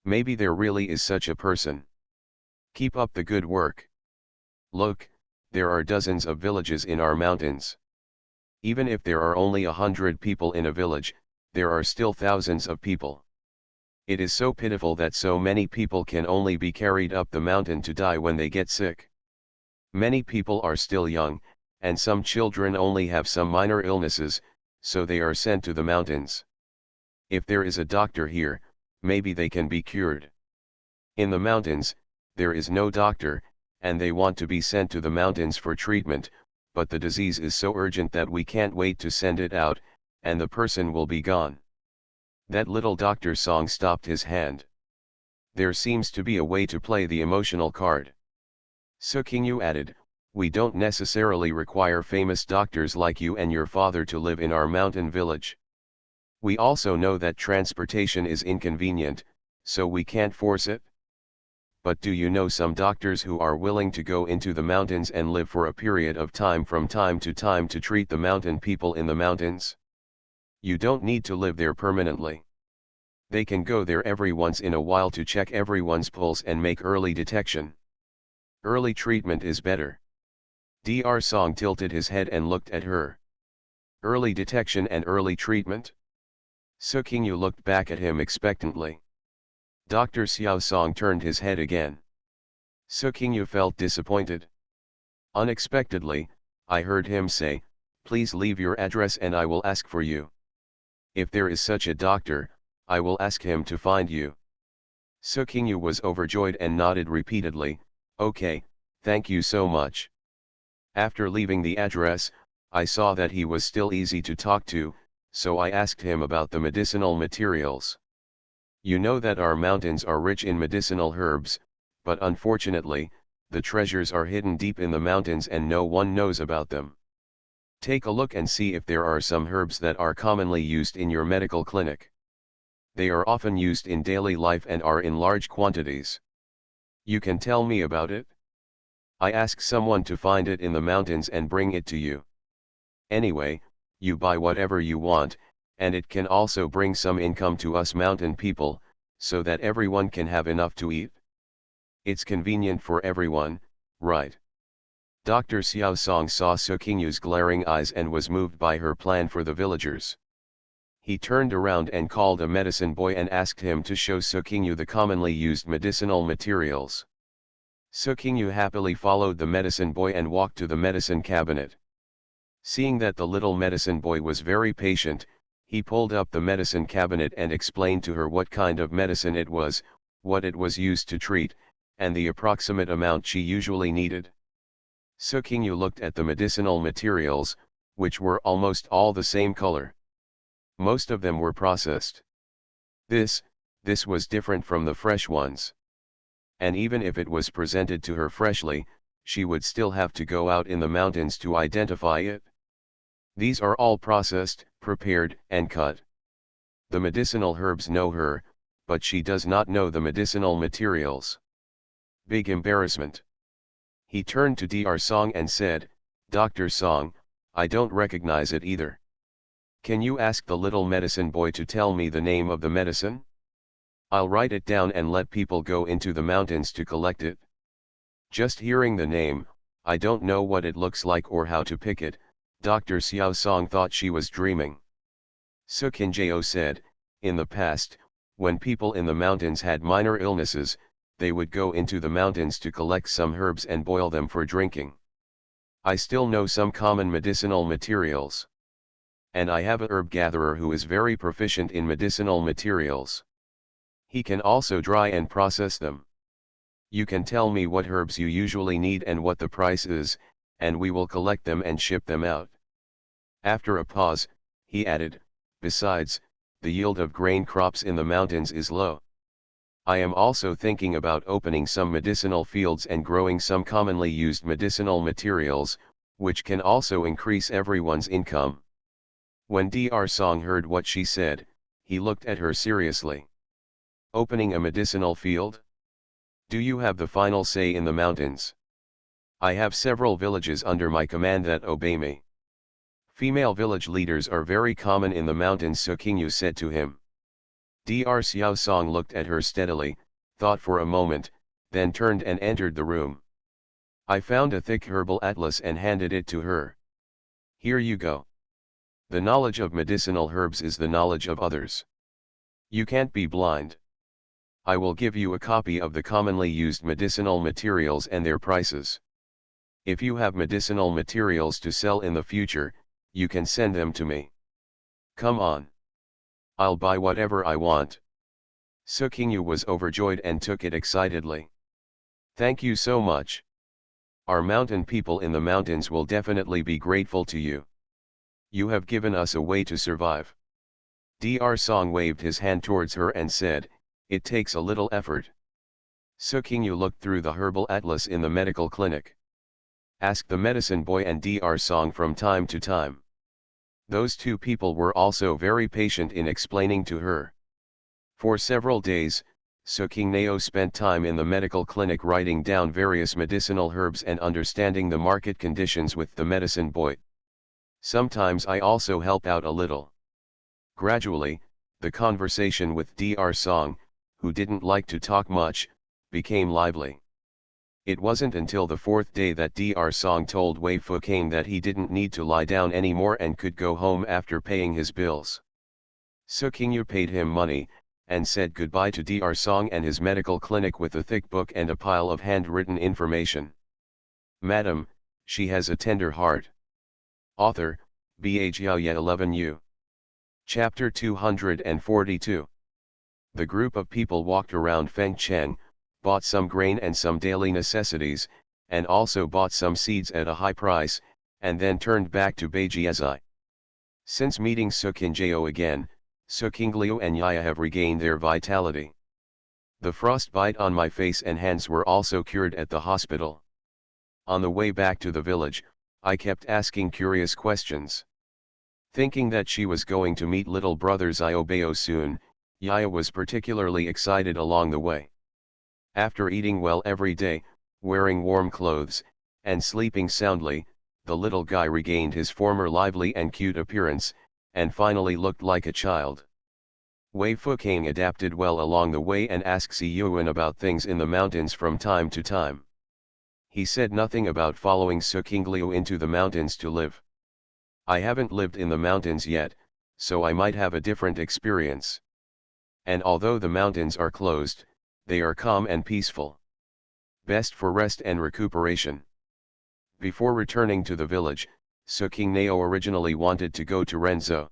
Maybe there really is such a person. Keep up the good work. Look, there are dozens of villages in our mountains. Even if there are only 100 people in a village, there are still thousands of people. It is so pitiful that so many people can only be carried up the mountain to die when they get sick. Many people are still young, and some children only have some minor illnesses, so they are sent to the mountains. If there is a doctor here, maybe they can be cured. In the mountains, there is no doctor, and they want to be sent to the mountains for treatment, but the disease is so urgent that we can't wait to send it out, and the person will be gone. That little Dr. Song stopped his hand. There seems to be a way to play the emotional card. Sukingyu added, we don't necessarily require famous doctors like you and your father to live in our mountain village. We also know that transportation is inconvenient, so we can't force it. But do you know some doctors who are willing to go into the mountains and live for a period of time from time to treat the mountain people in the mountains? You don't need to live there permanently. They can go there every once in a while to check everyone's pulse and make early detection. Early treatment is better. Dr. Song tilted his head and looked at her. Early detection and early treatment? Sukingyu looked back at him expectantly. Dr. Xiao Song turned his head again. Sukingyu felt disappointed. Unexpectedly, I heard him say, please leave your address and I will ask for you. If there is such a doctor, I will ask him to find you. Sukingyu was overjoyed and nodded repeatedly, okay, thank you so much. After leaving the address, I saw that he was still easy to talk to, so I asked him about the medicinal materials. You know that our mountains are rich in medicinal herbs, but unfortunately, the treasures are hidden deep in the mountains and no one knows about them. Take a look and see if there are some herbs that are commonly used in your medical clinic. They are often used in daily life and are in large quantities. You can tell me about it? I ask someone to find it in the mountains and bring it to you. Anyway, you buy whatever you want, and it can also bring some income to us mountain people, so that everyone can have enough to eat. It's convenient for everyone, right? Dr. Xiao Song saw Sukingyu's glaring eyes and was moved by her plan for the villagers. He turned around and called a medicine boy and asked him to show Sukingyu the commonly used medicinal materials. Sukingyu happily followed the medicine boy and walked to the medicine cabinet. Seeing that the little medicine boy was very patient, he pulled up the medicine cabinet and explained to her what kind of medicine it was, what it was used to treat, and the approximate amount she usually needed. Sukingyu looked at the medicinal materials, which were almost all the same color. Most of them were processed. This was different from the fresh ones. And even if it was presented to her freshly, she would still have to go out in the mountains to identify it. These are all processed, prepared, and cut. The medicinal herbs know her, but she does not know the medicinal materials. Big embarrassment. He turned to Dr. Song and said, Dr. Song, I don't recognize it either. Can you ask the little medicine boy to tell me the name of the medicine? I'll write it down and let people go into the mountains to collect it. Just hearing the name, I don't know what it looks like or how to pick it. Dr. Xiao Song thought she was dreaming. Sukingyu said, in the past, when people in the mountains had minor illnesses, they would go into the mountains to collect some herbs and boil them for drinking. I still know some common medicinal materials. And I have a herb gatherer who is very proficient in medicinal materials. He can also dry and process them. You can tell me what herbs you usually need and what the price is, and we will collect them and ship them out. After a pause, he added, besides, the yield of grain crops in the mountains is low. I am also thinking about opening some medicinal fields and growing some commonly used medicinal materials, which can also increase everyone's income. When Dr. Song heard what she said, he looked at her seriously. Opening a medicinal field? Do you have the final say in the mountains? I have several villages under my command that obey me. Female village leaders are very common in the mountains, So Qingyu said to him. Dr. Xiao Song looked at her steadily, thought for a moment, then turned and entered the room. I found a thick herbal atlas and handed it to her. Here you go. The knowledge of medicinal herbs is the knowledge of others. You can't be blind. I will give you a copy of the commonly used medicinal materials and their prices. If you have medicinal materials to sell in the future, you can send them to me. Come on. I'll buy whatever I want. So Qingyu was overjoyed and took it excitedly. Thank you so much. Our mountain people in the mountains will definitely be grateful to you. You have given us a way to survive. Dr. Song waved his hand towards her and said, it takes a little effort. So Qingyu looked through the herbal atlas in the medical clinic. Asked the medicine boy and Dr. Song from time to time. Those two people were also very patient in explaining to her. For several days, So Qingnao spent time in the medical clinic writing down various medicinal herbs and understanding the market conditions with the medicine boy. Sometimes I also help out a little. Gradually, the conversation with Dr. Song, who didn't like to talk much, became lively. It wasn't until the fourth day that Dr. Song told Wei Fukang that he didn't need to lie down anymore and could go home after paying his bills. So Qingyu paid him money, and said goodbye to Dr. Song and his medical clinic with a thick book and a pile of handwritten information. Madam, she has a tender heart. Author, Bha Xiaoye 11U. Chapter 242. The group of people walked around Fengcheng, bought some grain and some daily necessities, and also bought some seeds at a high price, and then turned back to Beijiazai. Since meeting Su Qingjao again, Su Qingliu and Yaya have regained their vitality. The frostbite on my face and hands were also cured at the hospital. On the way back to the village, I kept asking curious questions. Thinking that she was going to meet little brother Xiaobao soon, Yaya was particularly excited along the way. After eating well every day, wearing warm clothes, and sleeping soundly, the little guy regained his former lively and cute appearance, and finally looked like a child. Wei Fukang adapted well along the way and asked Si Yuan about things in the mountains from time to time. He said nothing about following Su Qingliu into the mountains to live. I haven't lived in the mountains yet, so I might have a different experience. And although the mountains are closed, they are calm and peaceful. Best for rest and recuperation. Before returning to the village, Su Qingnao originally wanted to go to Renzhou.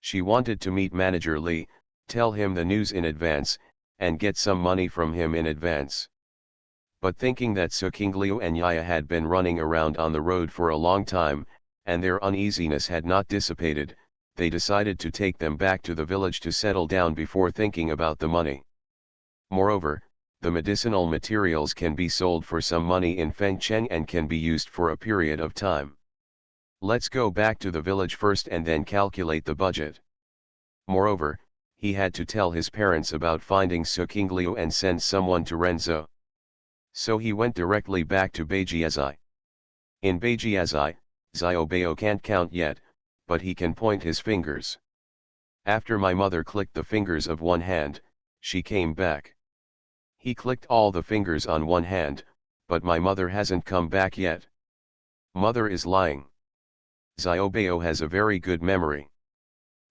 She wanted to meet manager Li, tell him the news in advance, and get some money from him in advance. But thinking that Su Qingliu and Yaya had been running around on the road for a long time, and their uneasiness had not dissipated, they decided to take them back to the village to settle down before thinking about the money. Moreover, the medicinal materials can be sold for some money in Fengcheng and can be used for a period of time. Let's go back to the village first and then calculate the budget. Moreover, he had to tell his parents about finding Su Qingliu and send someone to Renzhou. So he went directly back to Beijiazai. In Beijiazai, Xiaobao can't count yet, but he can point his fingers. After my mother clicked the fingers of one hand, she came back. He clicked all the fingers on one hand, but my mother hasn't come back yet. Mother is lying. Xiaobao has a very good memory.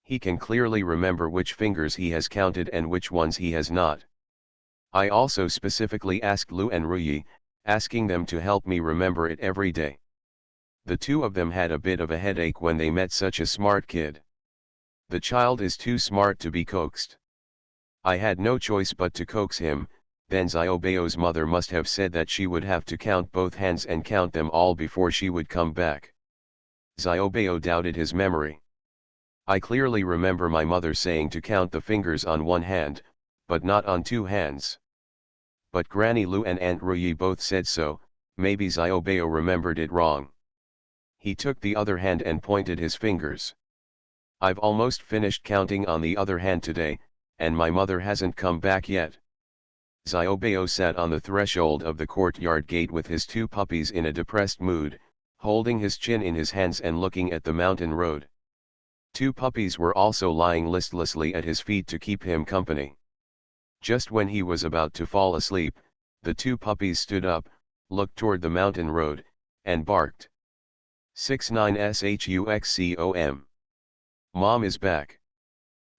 He can clearly remember which fingers he has counted and which ones he has not. I also specifically asked Lu and Ruyi, asking them to help me remember it every day. The two of them had a bit of a headache when they met such a smart kid. The child is too smart to be coaxed. I had no choice but to coax him. Then Xiaobeo's mother must have said that she would have to count both hands and count them all before she would come back. Xiaobeo doubted his memory. I clearly remember my mother saying to count the fingers on one hand, but not on two hands. But Granny Lu and Aunt Ruyi both said so. Maybe Xiaobeo remembered it wrong. He took the other hand and pointed his fingers. I've almost finished counting on the other hand today, and my mother hasn't come back yet. Xiaobeo sat on the threshold of the courtyard gate with his two puppies in a depressed mood, holding his chin in his hands and looking at the mountain road. Two puppies were also lying listlessly at his feet to keep him company. Just when he was about to fall asleep, the two puppies stood up, looked toward the mountain road, and barked. 69SHUXCOM. Mom is back.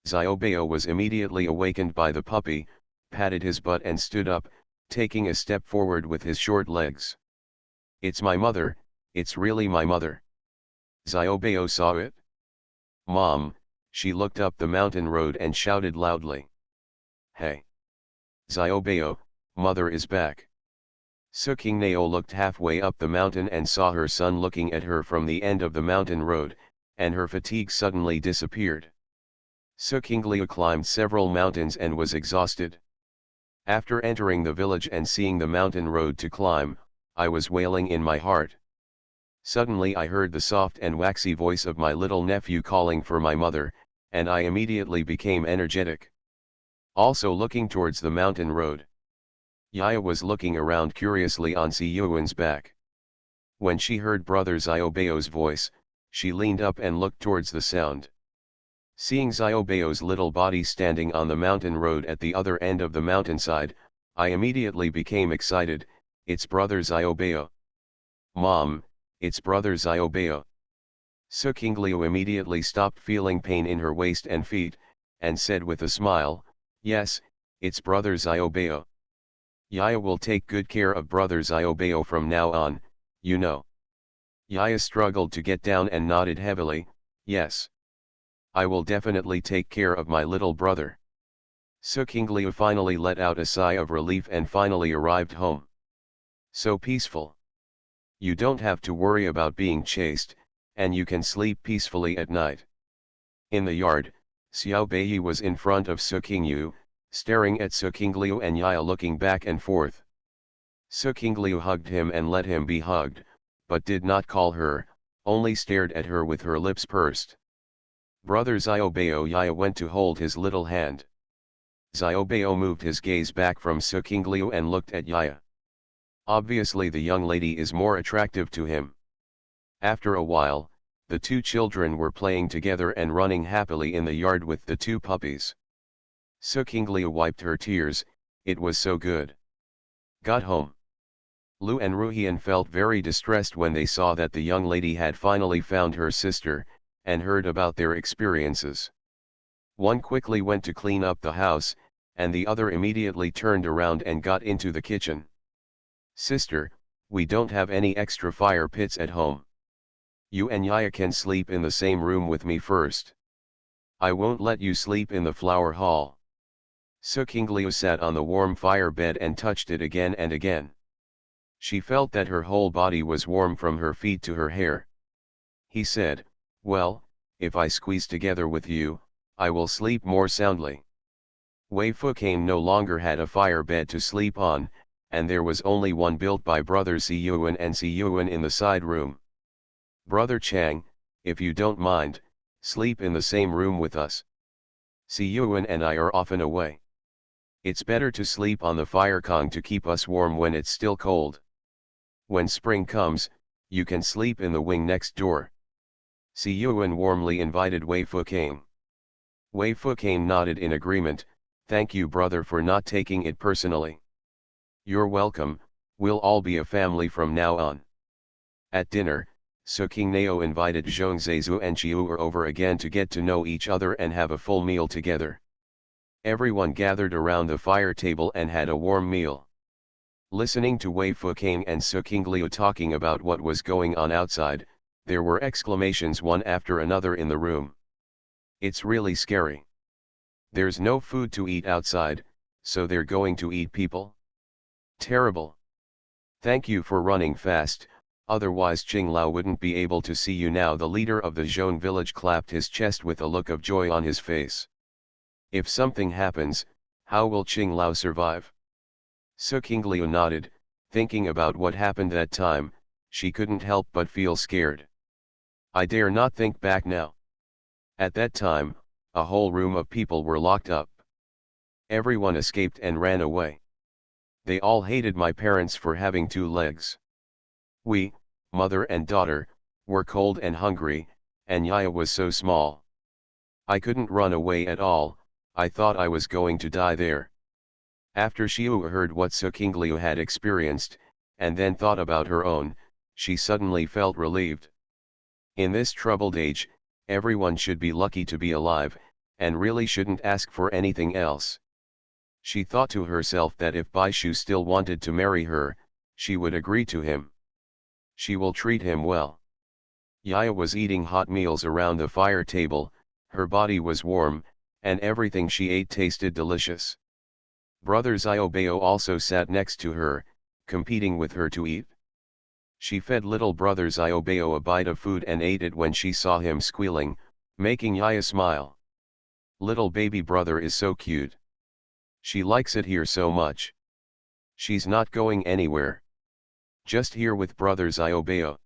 Xiaobeo was immediately awakened by the puppy, patted his butt and stood up, taking a step forward with his short legs. It's my mother, it's really my mother. Xiaobeo saw it. Mom, she looked up the mountain road and shouted loudly. Hey! Xiaobeo, mother is back. Suqingnao looked halfway up the mountain and saw her son looking at her from the end of the mountain road, and her fatigue suddenly disappeared. Suqinglao climbed several mountains and was exhausted. After entering the village and seeing the mountain road to climb, I was wailing in my heart. Suddenly I heard the soft and waxy voice of my little nephew calling for my mother, and I immediately became energetic. Also looking towards the mountain road. Yaya was looking around curiously on Si Yuan's back. When she heard brother Xiaobeo's voice, she leaned up and looked towards the sound. Seeing Xiaobeo's little body standing on the mountain road at the other end of the mountainside, I immediately became excited. It's brother Xiaobeo. Mom, it's brother Xiaobeo. Suqinglao immediately stopped feeling pain in her waist and feet, and said with a smile, yes, it's brother Xiaobeo. Yaya will take good care of brother Xiaobeo from now on, you know. Yaya struggled to get down and nodded heavily, yes. I will definitely take care of my little brother. Suqinglao finally let out a sigh of relief and finally arrived home. So peaceful. You don't have to worry about being chased, and you can sleep peacefully at night. In the yard, Xiao Bei was in front of Suqinglao, staring at Suqinglao and Yaya looking back and forth. Suqinglao hugged him and let him be hugged, but did not call her, only stared at her with her lips pursed. Brother Xiaobeo Yaya went to hold his little hand. Xiaobeo moved his gaze back from Suqinglao and looked at Yaya. Obviously the young lady is more attractive to him. After a while, the two children were playing together and running happily in the yard with the two puppies. Suqinglao wiped her tears, it was so good. Got home. Lu and Ruhian felt very distressed when they saw that the young lady had finally found her sister, and heard about their experiences. One quickly went to clean up the house, and the other immediately turned around and got into the kitchen. Sister, we don't have any extra fire pits at home. You and Yaya can sleep in the same room with me first. I won't let you sleep in the flower hall. Suqinglao sat on the warm fire bed and touched it again and again. She felt that her whole body was warm from her feet to her hair. He said, well, if I squeeze together with you, I will sleep more soundly. Wei Fuqing no longer had a fire bed to sleep on, and there was only one built by brothers Si Yuan and Si Yuan in the side room. Brother Chang, if you don't mind, sleep in the same room with us. Si Yuan and I are often away. It's better to sleep on the fire kong to keep us warm when it's still cold. When spring comes, you can sleep in the wing next door. Si Yuan warmly invited Wei Fuqing. Wei Fuqing nodded in agreement, thank you brother for not taking it personally. You're welcome, we'll all be a family from now on. At dinner, Suqingnao invited Zhongzhezu and Chiu over again to get to know each other and have a full meal together. Everyone gathered around the fire table and had a warm meal. Listening to Wei Fuqing and Suqinglao talking about what was going on outside, there were exclamations one after another in the room. It's really scary. There's no food to eat outside, so they're going to eat people? Terrible. Thank you for running fast, otherwise Qinglao wouldn't be able to see you now. The leader of the Zhone village clapped his chest with a look of joy on his face. If something happens, how will Qinglao survive? Su Qingliu nodded, thinking about what happened that time. She couldn't help but feel scared. I dare not think back now. At that time, a whole room of people were locked up. Everyone escaped and ran away. They all hated my parents for having 2 legs. We, mother and daughter, were cold and hungry, and Yaya was so small. I couldn't run away at all. I thought I was going to die there. After Xiu heard what Su Qingliu had experienced, and then thought about her own, she suddenly felt relieved. In this troubled age, everyone should be lucky to be alive, and really shouldn't ask for anything else. She thought to herself that if Baishu still wanted to marry her, she would agree to him. She will treat him well. Yaya was eating hot meals around the fire table, her body was warm, and everything she ate tasted delicious. Brother Xiaobao also sat next to her, competing with her to eat. She fed little brother Xiaobao a bite of food and ate it when she saw him squealing, making Yaya smile. Little baby brother is so cute. She likes it here so much. She's not going anywhere. Just here with brother Xiaobao.